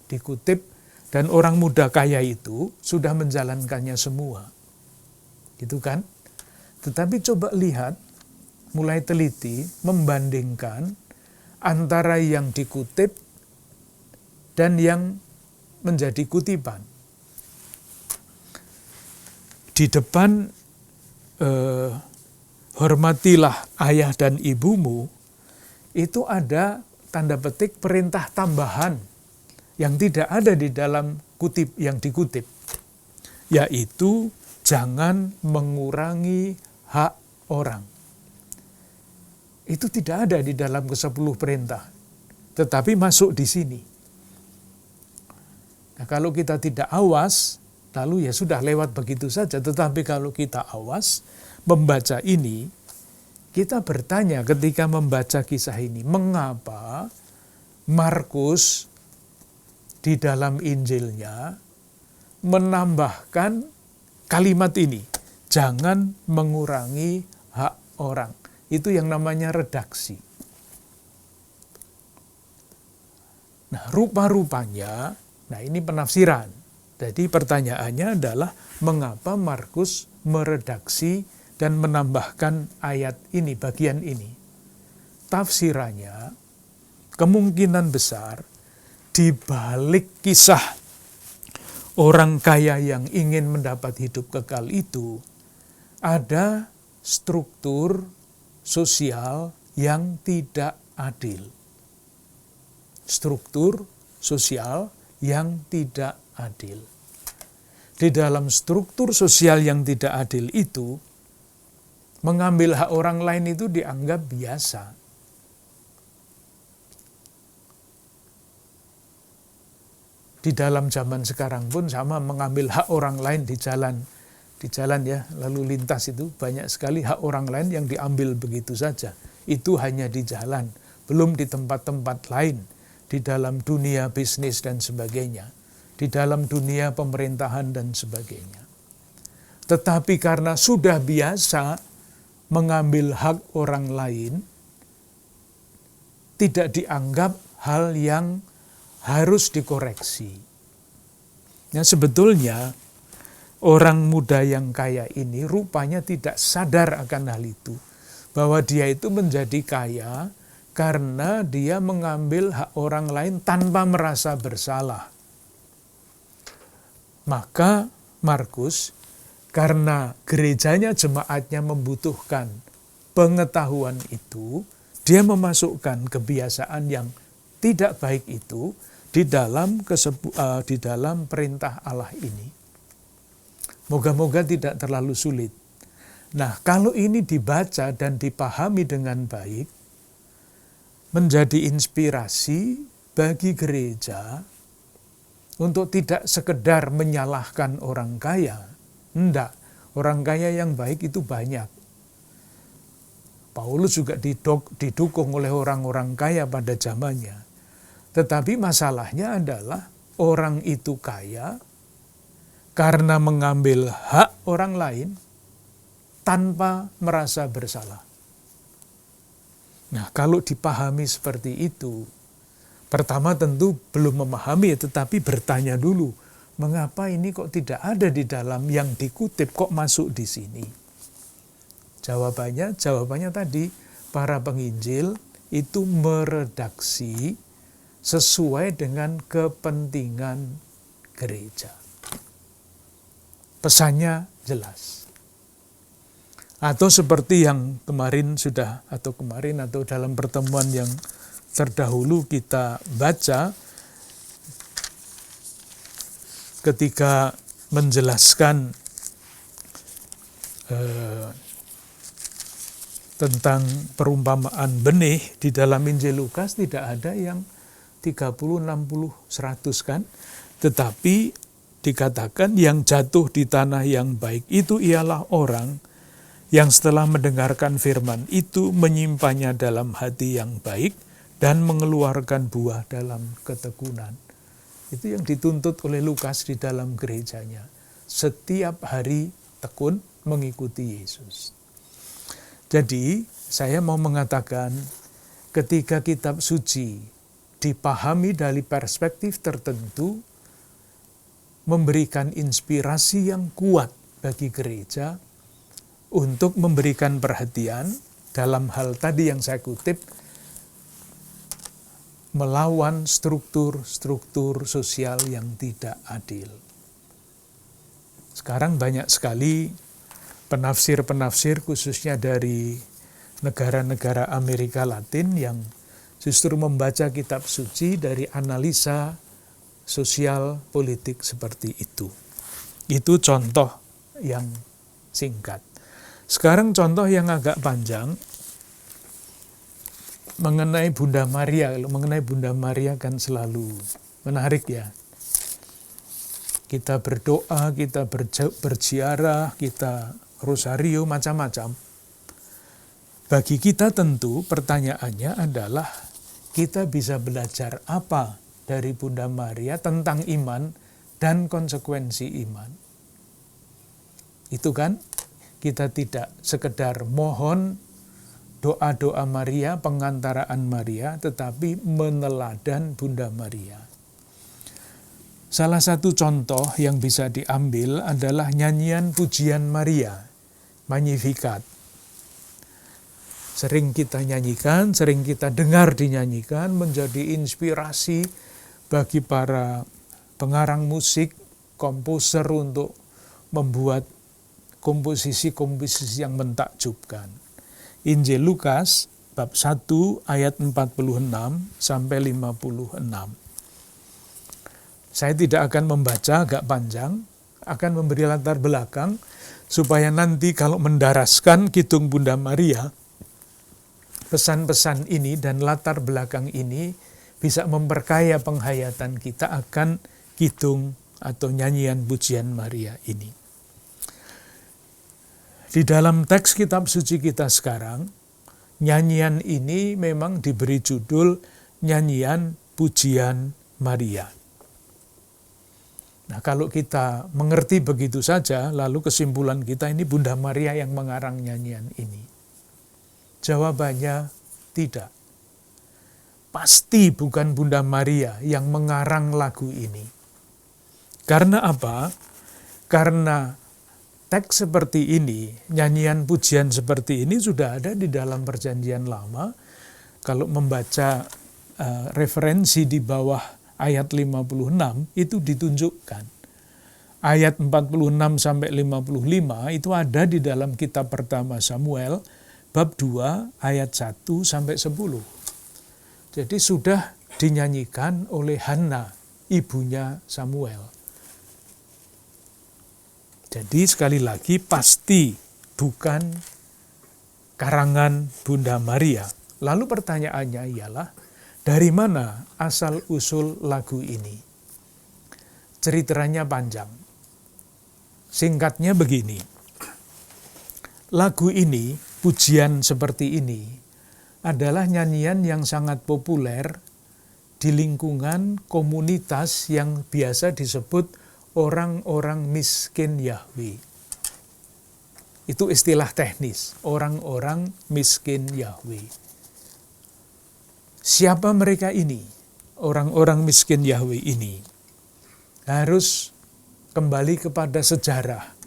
Dikutip, dan orang muda kaya itu sudah menjalankannya semua. Gitu kan? Tetapi coba lihat, mulai teliti, membandingkan antara yang dikutip dan yang menjadi kutipan. Di depan hormatilah ayah dan ibumu, itu ada tanda petik perintah tambahan yang tidak ada di dalam kutip yang dikutip, yaitu jangan mengurangi hak orang. Itu tidak ada di dalam ke-10 perintah, tetapi masuk di sini. Nah, kalau kita tidak awas, lalu ya sudah lewat begitu saja. Tetapi kalau kita awas, membaca ini, kita bertanya ketika membaca kisah ini, mengapa Markus di dalam Injilnya menambahkan kalimat ini, jangan mengurangi hak orang. Itu yang namanya redaksi. Nah, rupa-rupanya, nah ini penafsiran. Jadi pertanyaannya adalah, mengapa Markus meredaksi dan menambahkan ayat ini, bagian ini? tafsirannya kemungkinan besar di balik kisah orang kaya yang ingin mendapat hidup kekal itu ada struktur sosial yang tidak adil. Struktur sosial yang tidak adil. Di dalam struktur sosial yang tidak adil itu, mengambil hak orang lain itu dianggap biasa. Di dalam zaman sekarang pun sama, mengambil hak orang lain di jalan ya, lalu lintas itu banyak sekali hak orang lain yang diambil begitu saja. Itu hanya di jalan, belum di tempat-tempat lain, di dalam dunia bisnis dan sebagainya, di dalam dunia pemerintahan dan sebagainya. Tetapi karena sudah biasa mengambil hak orang lain, tidak dianggap hal yang harus dikoreksi. Nah, sebetulnya orang muda yang kaya ini rupanya tidak sadar akan hal itu, bahwa dia itu menjadi kaya karena dia mengambil hak orang lain tanpa merasa bersalah. Maka Markus, karena gerejanya, jemaatnya membutuhkan pengetahuan itu, dia memasukkan kebiasaan yang tidak baik itu di dalam perintah Allah ini. Moga-moga tidak terlalu sulit. Nah, kalau ini dibaca dan dipahami dengan baik, menjadi inspirasi bagi gereja untuk tidak sekedar menyalahkan orang kaya. Enggak, orang kaya yang baik itu banyak. Paulus juga didukung oleh orang-orang kaya pada zamannya. Tetapi masalahnya adalah orang itu kaya karena mengambil hak orang lain tanpa merasa bersalah. Nah, kalau dipahami seperti itu, pertama tentu belum memahami, tetapi bertanya dulu, mengapa ini kok tidak ada di dalam yang dikutip, kok masuk di sini? Jawabannya tadi, para penginjil itu meredaksi sesuai dengan kepentingan gereja. Pesannya jelas. Atau seperti yang kemarin atau dalam pertemuan yang terdahulu kita baca, ketika menjelaskan tentang perumpamaan benih di dalam Injil Lukas, tidak ada yang 30, 60, 100 kan, tetapi dikatakan yang jatuh di tanah yang baik itu ialah orang yang setelah mendengarkan firman itu menyimpannya dalam hati yang baik dan mengeluarkan buah dalam ketekunan. Itu yang dituntut oleh Lukas di dalam gerejanya. Setiap hari tekun mengikuti Yesus. Jadi saya mau mengatakan, ketika kitab suci dipahami dari perspektif tertentu, memberikan inspirasi yang kuat bagi gereja untuk memberikan perhatian dalam hal tadi yang saya kutip, melawan struktur-struktur sosial yang tidak adil. Sekarang banyak sekali penafsir-penafsir khususnya dari negara-negara Amerika Latin yang justru membaca kitab suci dari analisa sosial politik seperti itu. Itu contoh yang singkat. Sekarang contoh yang agak panjang mengenai Bunda Maria. Mengenai Bunda Maria kan selalu menarik ya. Kita berdoa, kita berziarah, kita rosario, macam-macam. Bagi kita tentu pertanyaannya adalah, kita bisa belajar apa dari Bunda Maria tentang iman dan konsekuensi iman. Itu kan, kita tidak sekedar mohon doa-doa Maria, pengantaraan Maria, tetapi meneladan Bunda Maria. Salah satu contoh yang bisa diambil adalah nyanyian pujian Maria, Magnificat. Sering kita nyanyikan, sering kita dengar dinyanyikan, menjadi inspirasi bagi para pengarang musik, komposer untuk membuat komposisi-komposisi yang mentakjubkan. Injil Lukas bab 1 ayat 46 sampai 56. Saya tidak akan membaca agak panjang, akan memberi latar belakang supaya nanti kalau mendaraskan Kidung Bunda Maria, pesan-pesan ini dan latar belakang ini bisa memperkaya penghayatan kita akan kidung atau nyanyian pujian Maria ini. Di dalam teks kitab suci kita sekarang, nyanyian ini memang diberi judul nyanyian pujian Maria. Nah, kalau kita mengerti begitu saja, lalu kesimpulan kita ini Bunda Maria yang mengarang nyanyian ini. Jawabannya tidak. Pasti bukan Bunda Maria yang mengarang lagu ini. Karena apa? Karena teks seperti ini, nyanyian pujian seperti ini sudah ada di dalam Perjanjian Lama. Kalau membaca referensi di bawah ayat 56 itu ditunjukkan. Ayat 46 sampai 55 itu ada di dalam kitab pertama Samuel bab 2 ayat 1 sampai 10. Jadi sudah dinyanyikan oleh Hana, ibunya Samuel. Jadi sekali lagi pasti bukan karangan Bunda Maria. Lalu pertanyaannya ialah, dari mana asal-usul lagu ini? Ceritanya panjang. Singkatnya begini. Lagu ini, pujian seperti ini, adalah nyanyian yang sangat populer di lingkungan komunitas yang biasa disebut orang-orang miskin Yahweh. Itu istilah teknis, orang-orang miskin Yahweh. Siapa mereka ini? Orang-orang miskin Yahweh ini. Harus kembali kepada sejarah.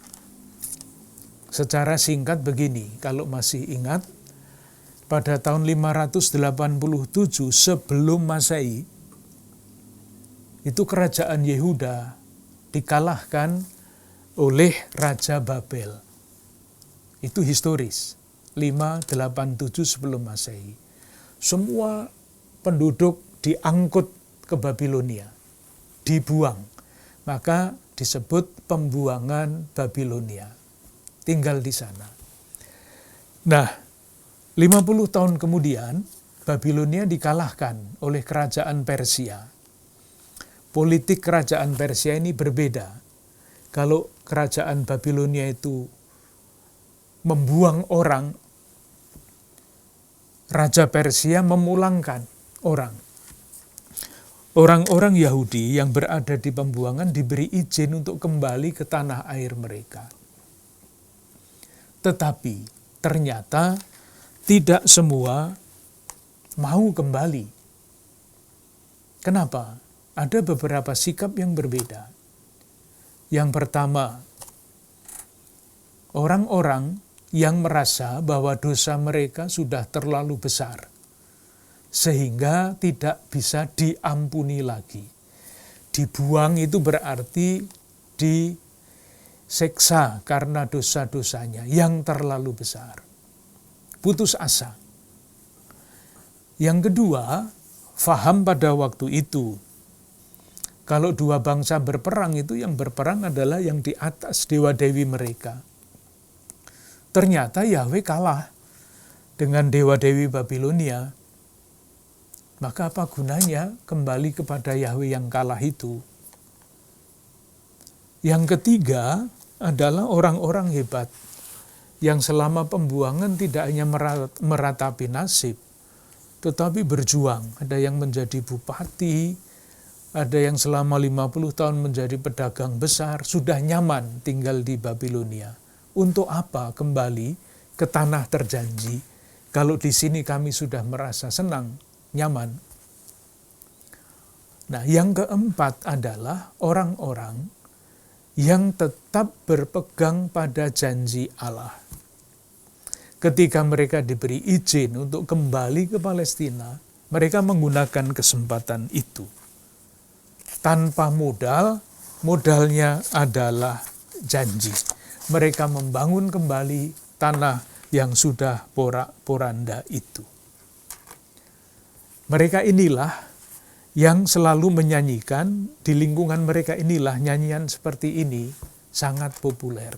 Secara singkat begini, kalau masih ingat, pada tahun 587 sebelum Masehi, itu kerajaan Yehuda dikalahkan oleh Raja Babel. Itu historis, 587 sebelum Masehi. Semua penduduk diangkut ke Babilonia, dibuang. Maka disebut pembuangan Babilonia. Tinggal di sana. Nah, 50 tahun kemudian, Babilonia dikalahkan oleh kerajaan Persia. Politik kerajaan Persia ini berbeda. Kalau kerajaan Babilonia itu membuang orang, Raja Persia memulangkan orang. Orang-orang Yahudi yang berada di pembuangan diberi izin untuk kembali ke tanah air mereka. Tetapi ternyata tidak semua mau kembali. Kenapa? Ada beberapa sikap yang berbeda. Yang pertama, orang-orang yang merasa bahwa dosa mereka sudah terlalu besar, sehingga tidak bisa diampuni lagi. Dibuang itu berarti diseksa karena dosa-dosanya yang terlalu besar. Putus asa. Yang kedua, faham pada waktu itu, kalau dua bangsa berperang itu yang berperang adalah yang di atas dewa-dewi mereka. Ternyata Yahweh kalah dengan dewa-dewi Babilonia. Maka apa gunanya kembali kepada Yahweh yang kalah itu? Yang ketiga adalah orang-orang hebat yang selama pembuangan tidak hanya meratapi nasib, tetapi berjuang. Ada yang menjadi bupati, ada yang selama 50 tahun menjadi pedagang besar, sudah nyaman tinggal di Babilonia. Untuk apa kembali ke tanah terjanji? Kalau di sini kami sudah merasa senang, nyaman. Nah, yang keempat adalah orang-orang yang tetap berpegang pada janji Allah. ketika mereka diberi izin untuk kembali ke Palestina, mereka menggunakan kesempatan itu. Tanpa modal, modalnya adalah janji. Mereka membangun kembali tanah yang sudah porak-poranda itu. Mereka inilah yang selalu menyanyikan, di lingkungan mereka inilah nyanyian seperti ini sangat populer.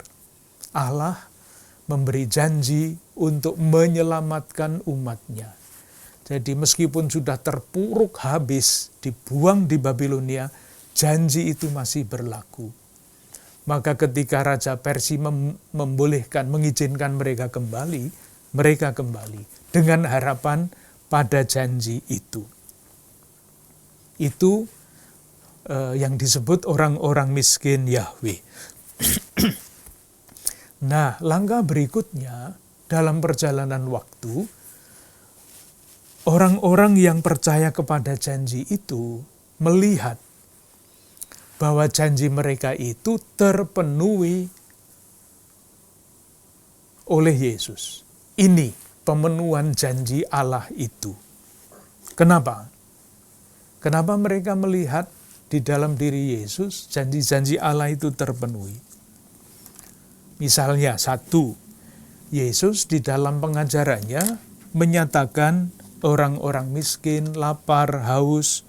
Allah memberi janji untuk menyelamatkan umatnya. Jadi meskipun sudah terpuruk habis, dibuang di Babilonia, janji itu masih berlaku. Maka ketika Raja Persia membolehkan, mengizinkan mereka kembali dengan harapan pada janji itu. Itu yang disebut orang-orang miskin Yahweh. Nah, langkah berikutnya dalam perjalanan waktu, orang-orang yang percaya kepada janji itu melihat bahwa janji mereka itu terpenuhi oleh Yesus. Ini pemenuhan janji Allah itu. Kenapa? Kenapa mereka melihat di dalam diri Yesus janji-janji Allah itu terpenuhi? Misalnya satu, Yesus di dalam pengajarannya menyatakan orang-orang miskin, lapar, haus,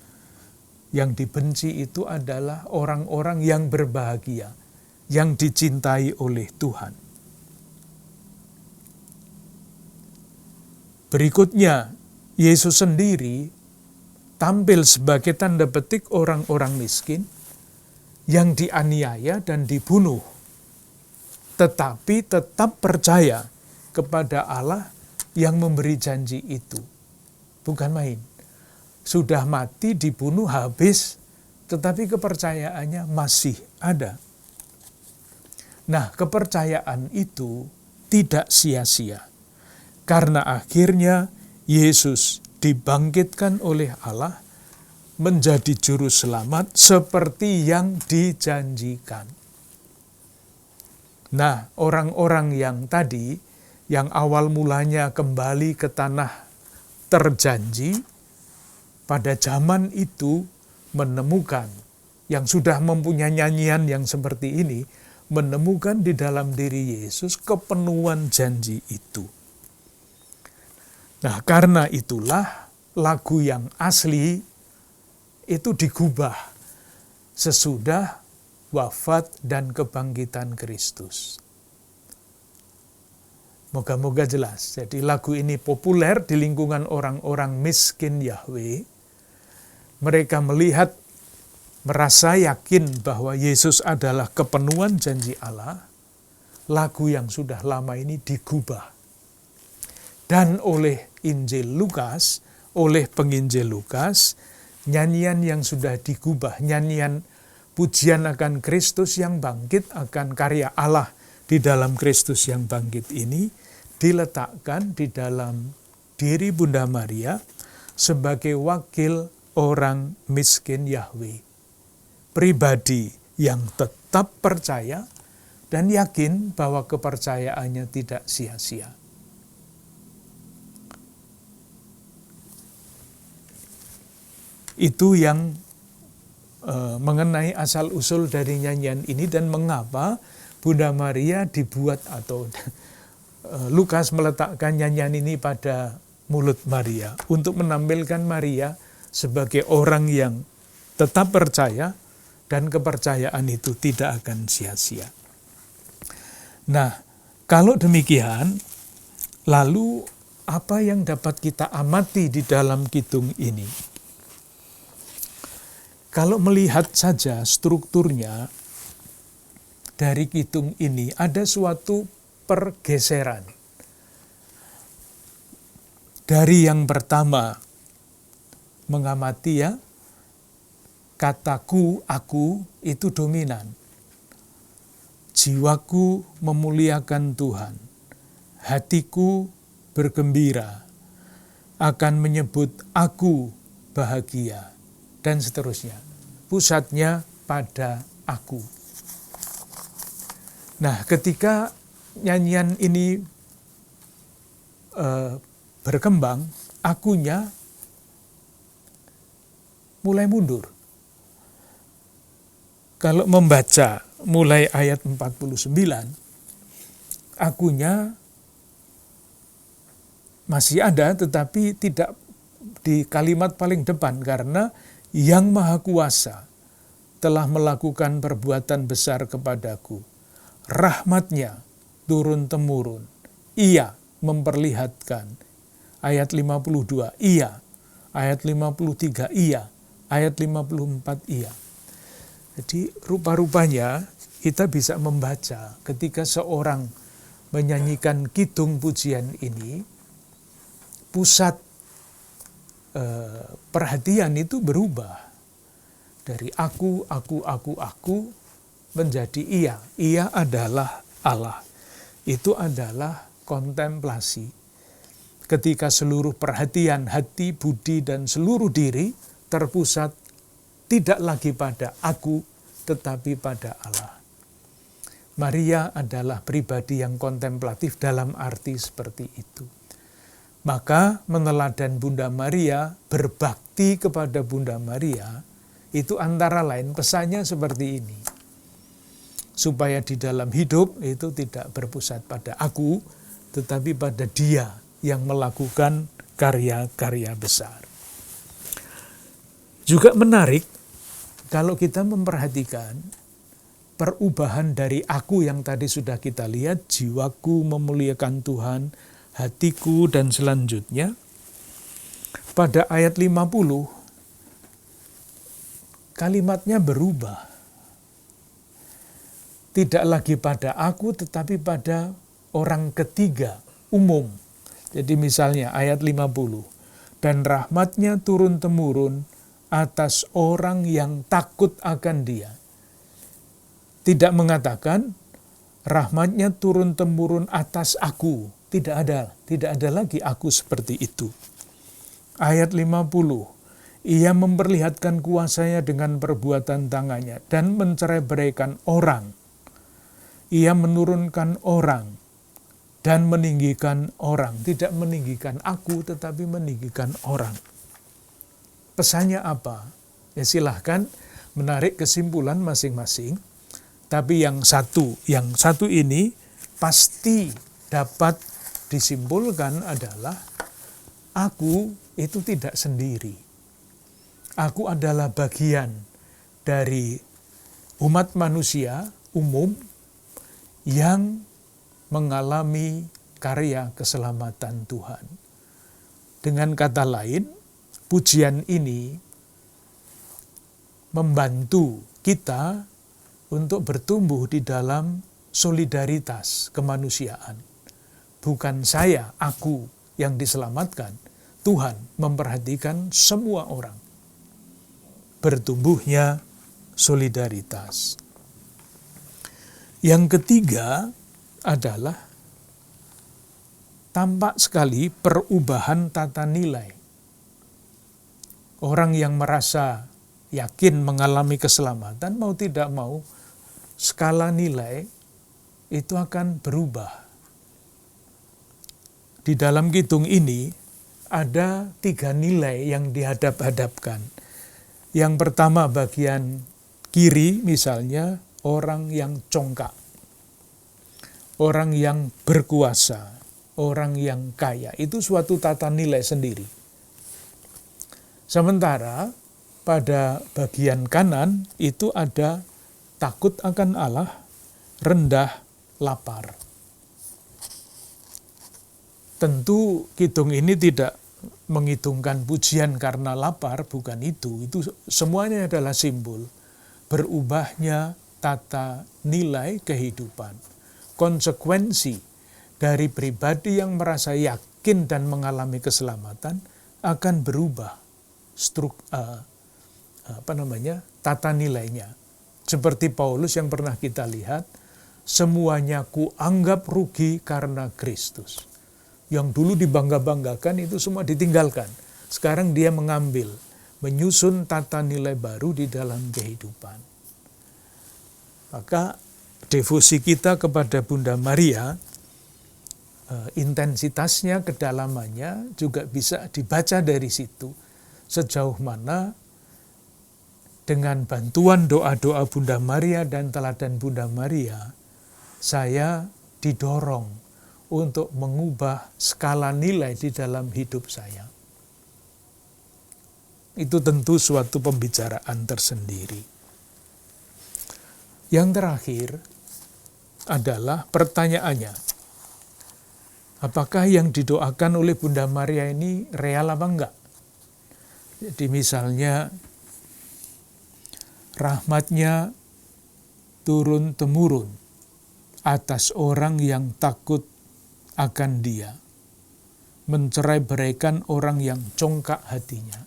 yang dibenci itu adalah orang-orang yang berbahagia, yang dicintai oleh Tuhan. Berikutnya, Yesus sendiri tampil sebagai tanda petik orang-orang miskin yang dianiaya dan dibunuh, tetapi tetap percaya kepada Allah yang memberi janji itu. Bukan main. Sudah mati, dibunuh, habis, tetapi kepercayaannya masih ada. Nah, kepercayaan itu tidak sia-sia. Karena akhirnya Yesus dibangkitkan oleh Allah menjadi juru selamat seperti yang dijanjikan. Nah, orang-orang yang tadi, yang awal mulanya kembali ke tanah terjanji, pada zaman itu menemukan, yang sudah mempunyai nyanyian yang seperti ini, menemukan di dalam diri Yesus kepenuhan janji itu. Nah, karena itulah lagu yang asli itu digubah sesudah wafat dan kebangkitan Kristus. Moga-moga jelas. Jadi lagu ini populer di lingkungan orang-orang miskin Yahweh. Mereka melihat, merasa yakin bahwa Yesus adalah kepenuhan janji Allah. Lagu yang sudah lama ini digubah. Dan oleh Injil Lukas, oleh penginjil Lukas, nyanyian yang sudah digubah, nyanyian pujian akan Kristus yang bangkit, akan karya Allah di dalam Kristus yang bangkit ini, diletakkan di dalam diri Bunda Maria sebagai wakil orang miskin Yahweh. Pribadi yang tetap percaya dan yakin bahwa kepercayaannya tidak sia-sia. Itu yang mengenai asal-usul dari nyanyian ini dan mengapa Bunda Maria dibuat atau Lukas meletakkan nyanyian ini pada mulut Maria untuk menampilkan Maria sebagai orang yang tetap percaya dan kepercayaan itu tidak akan sia-sia. Nah, kalau demikian, lalu apa yang dapat kita amati di dalam kidung ini? Kalau melihat saja strukturnya dari kidung ini, ada suatu pergeseran. Dari yang pertama, mengamati ya, kataku, aku, itu dominan. Jiwaku memuliakan Tuhan, hatiku bergembira, akan menyebut aku bahagia, dan seterusnya. Pusatnya pada aku. Nah, ketika nyanyian ini berkembang, akunya mulai mundur. Kalau membaca mulai ayat 49, akunya masih ada tetapi tidak di kalimat paling depan, karena yang Maha Kuasa telah melakukan perbuatan besar kepadaku. Rahmat-Nya turun-temurun. Ia memperlihatkan. Ayat 52, Ia. Ayat 53, Ia. Ayat 54, Ia. Jadi rupa-rupanya kita bisa membaca ketika seorang menyanyikan kidung pujian ini, pusat perhatian itu berubah. Dari aku menjadi Ia. Ia adalah Allah. Itu adalah kontemplasi. Ketika seluruh perhatian, hati, budi, dan seluruh diri terpusat tidak lagi pada aku, tetapi pada Allah. Maria adalah pribadi yang kontemplatif dalam arti seperti itu. Maka meneladan Bunda Maria, berbakti kepada Bunda Maria, itu antara lain pesannya seperti ini. Supaya di dalam hidup itu tidak berpusat pada aku, tetapi pada Dia yang melakukan karya-karya besar. Juga menarik kalau kita memperhatikan perubahan dari aku yang tadi sudah kita lihat, jiwaku memuliakan Tuhan, hatiku, dan selanjutnya. Pada ayat 50, kalimatnya berubah. Tidak lagi pada aku, tetapi pada orang ketiga, umum. Jadi misalnya ayat 50, dan rahmat-Nya turun-temurun atas orang yang takut akan Dia. Tidak mengatakan rahmat-Nya turun-temurun atas aku. Tidak ada lagi aku seperti itu. Ayat 50, Ia memperlihatkan kuasa-Nya dengan perbuatan tangannya dan mencerai-beraikan orang. Ia menurunkan orang dan meninggikan orang. Tidak meninggikan aku, tetapi meninggikan orang. Pesannya apa? Ya silahkan menarik kesimpulan masing-masing. Tapi yang satu ini pasti dapat disimpulkan adalah aku itu tidak sendiri. Aku adalah bagian dari umat manusia umum yang mengalami karya keselamatan Tuhan. Dengan kata lain, pujian ini membantu kita untuk bertumbuh di dalam solidaritas kemanusiaan. Bukan saya, aku yang diselamatkan. Tuhan memperhatikan semua orang. Bertumbuhnya solidaritas. Yang ketiga adalah tampak sekali perubahan tata nilai. Orang yang merasa yakin mengalami keselamatan, mau tidak mau, skala nilai itu akan berubah. Di dalam kidung ini ada 3 nilai yang dihadap-hadapkan. Yang pertama bagian kiri misalnya orang yang congkak, orang yang berkuasa, orang yang kaya. Itu suatu tata nilai sendiri. Sementara pada bagian kanan itu ada takut akan Allah, rendah, lapar. Tentu kidung ini tidak menghitungkan pujian karena lapar, bukan itu. Itu semuanya adalah simbol berubahnya tata nilai kehidupan. Konsekuensi dari pribadi yang merasa yakin dan mengalami keselamatan akan berubah tata nilainya. Seperti Paulus yang pernah kita lihat, semuanya kuanggap rugi karena Kristus. Yang dulu dibangga-banggakan itu semua ditinggalkan. Sekarang dia menyusun tata nilai baru di dalam kehidupan. Maka devosi kita kepada Bunda Maria intensitasnya, kedalamannya juga bisa dibaca dari situ. Sejauh mana dengan bantuan doa-doa Bunda Maria dan teladan Bunda Maria, saya didorong untuk mengubah skala nilai di dalam hidup saya. Itu tentu suatu pembicaraan tersendiri. Yang terakhir adalah pertanyaannya, apakah yang didoakan oleh Bunda Maria ini real apa enggak? Jadi misalnya rahmatnya turun-temurun atas orang yang takut akan Dia, mencerai-beraikan orang yang congkak hatinya.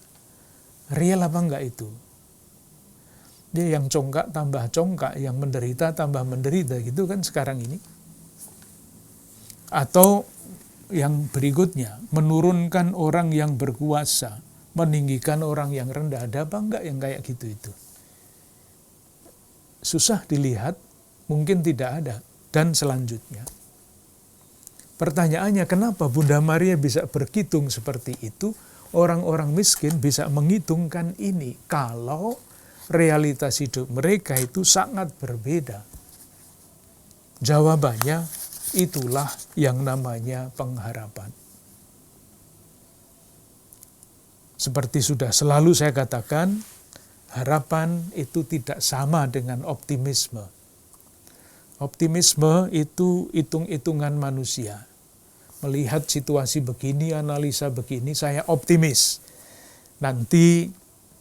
Real apa enggak itu? Dia yang congkak tambah congkak, yang menderita tambah menderita, gitu kan sekarang ini. Atau yang berikutnya, menurunkan orang yang berkuasa, meninggikan orang yang rendah. Ada apa enggak yang kayak gitu itu? Susah dilihat, mungkin tidak ada. Dan selanjutnya, pertanyaannya, kenapa Bunda Maria bisa berhitung seperti itu? Orang-orang miskin bisa menghitungkan ini kalau realitas hidup mereka itu sangat berbeda. Jawabannya, itulah yang namanya pengharapan. Seperti sudah selalu saya katakan, harapan itu tidak sama dengan optimisme. Optimisme itu hitung-hitungan manusia. Melihat situasi begini, analisa begini, saya optimis. Nanti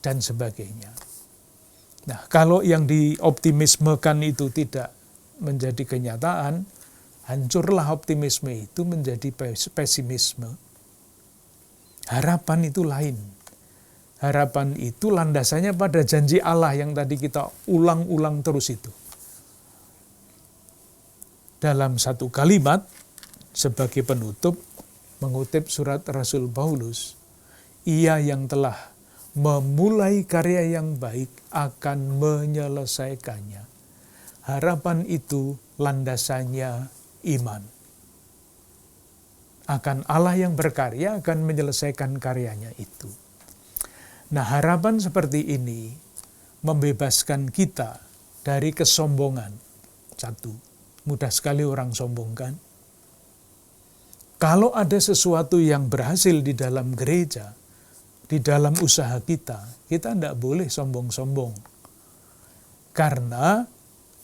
dan sebagainya. Nah, kalau yang dioptimismekan itu tidak menjadi kenyataan, hancurlah optimisme itu menjadi pesimisme. Harapan itu lain. Harapan itu landasannya pada janji Allah yang tadi kita ulang-ulang terus itu. Dalam satu kalimat, sebagai penutup, mengutip surat Rasul Paulus, Ia yang telah memulai karya yang baik akan menyelesaikannya. Harapan itu landasannya iman. Akan Allah yang berkarya akan menyelesaikan karyanya itu. Nah, harapan seperti ini membebaskan kita dari kesombongan. Satu, mudah sekali orang sombong kan? Kalau ada sesuatu yang berhasil di dalam gereja, di dalam usaha kita tidak boleh sombong-sombong. Karena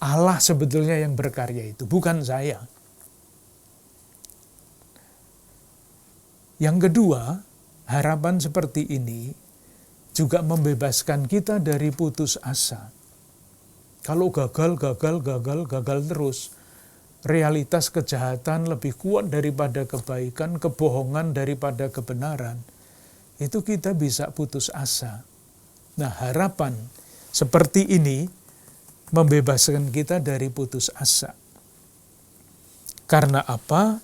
Allah sebetulnya yang berkarya itu, bukan saya. Yang kedua, harapan seperti ini juga membebaskan kita dari putus asa. Kalau gagal terus, realitas kejahatan lebih kuat daripada kebaikan, kebohongan daripada kebenaran, itu kita bisa putus asa. Nah, harapan seperti ini membebaskan kita dari putus asa. Karena apa?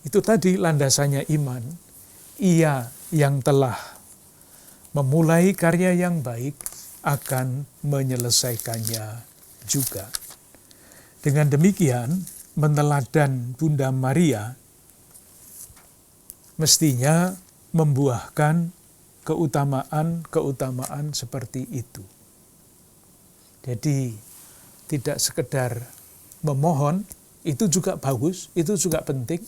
Itu tadi landasannya iman. Ia yang telah memulai karya yang baik akan menyelesaikannya juga. Dengan demikian, meneladan Bunda Maria mestinya membuahkan keutamaan seperti itu. Jadi tidak sekedar memohon, itu juga bagus, itu juga penting.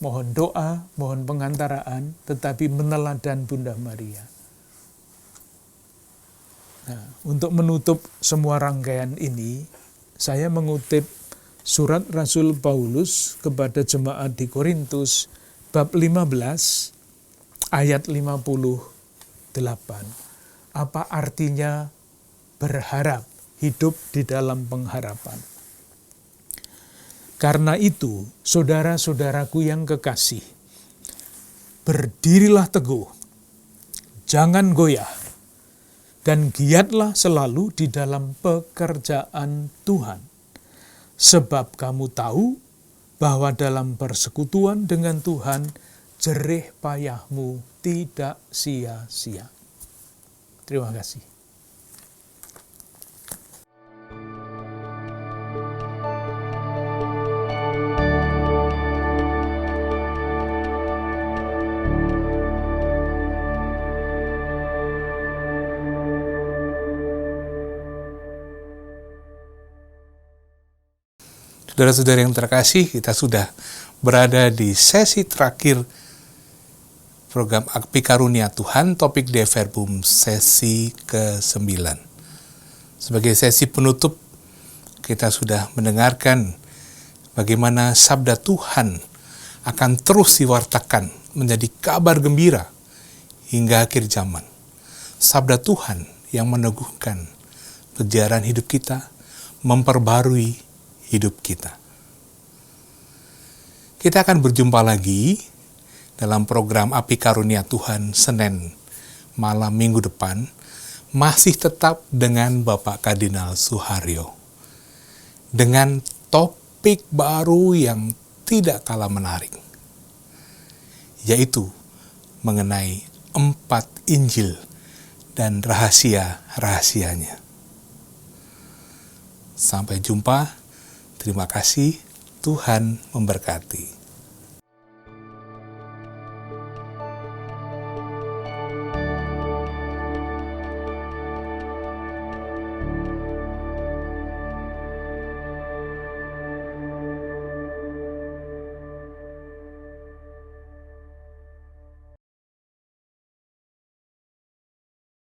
Mohon doa, mohon pengantaraan, tetapi meneladan Bunda Maria. Nah, untuk menutup semua rangkaian ini, saya mengutip surat Rasul Paulus kepada jemaat di Korintus, bab 15, ayat 58. Apa artinya berharap, hidup di dalam pengharapan? Karena itu, saudara-saudaraku yang kekasih, berdirilah teguh, jangan goyah, dan giatlah selalu di dalam pekerjaan Tuhan. Sebab kamu tahu bahwa dalam persekutuan dengan Tuhan, jerih payahmu tidak sia-sia. Terima kasih. Saudara-saudara yang terkasih, kita sudah berada di sesi terakhir program Api Karunia Tuhan, topik De Verbum sesi ke-9. Sebagai sesi penutup, kita sudah mendengarkan bagaimana sabda Tuhan akan terus diwartakan menjadi kabar gembira hingga akhir zaman. Sabda Tuhan yang meneguhkan perjalanan hidup kita, memperbarui hidup kita. Kita akan berjumpa lagi dalam program Api Karunia Tuhan Senin malam minggu depan, masih tetap dengan Bapak Kardinal Suharyo, dengan topik baru yang tidak kalah menarik, yaitu mengenai 4 Injil dan rahasia-rahasianya. Sampai jumpa. Terima kasih. Tuhan memberkati.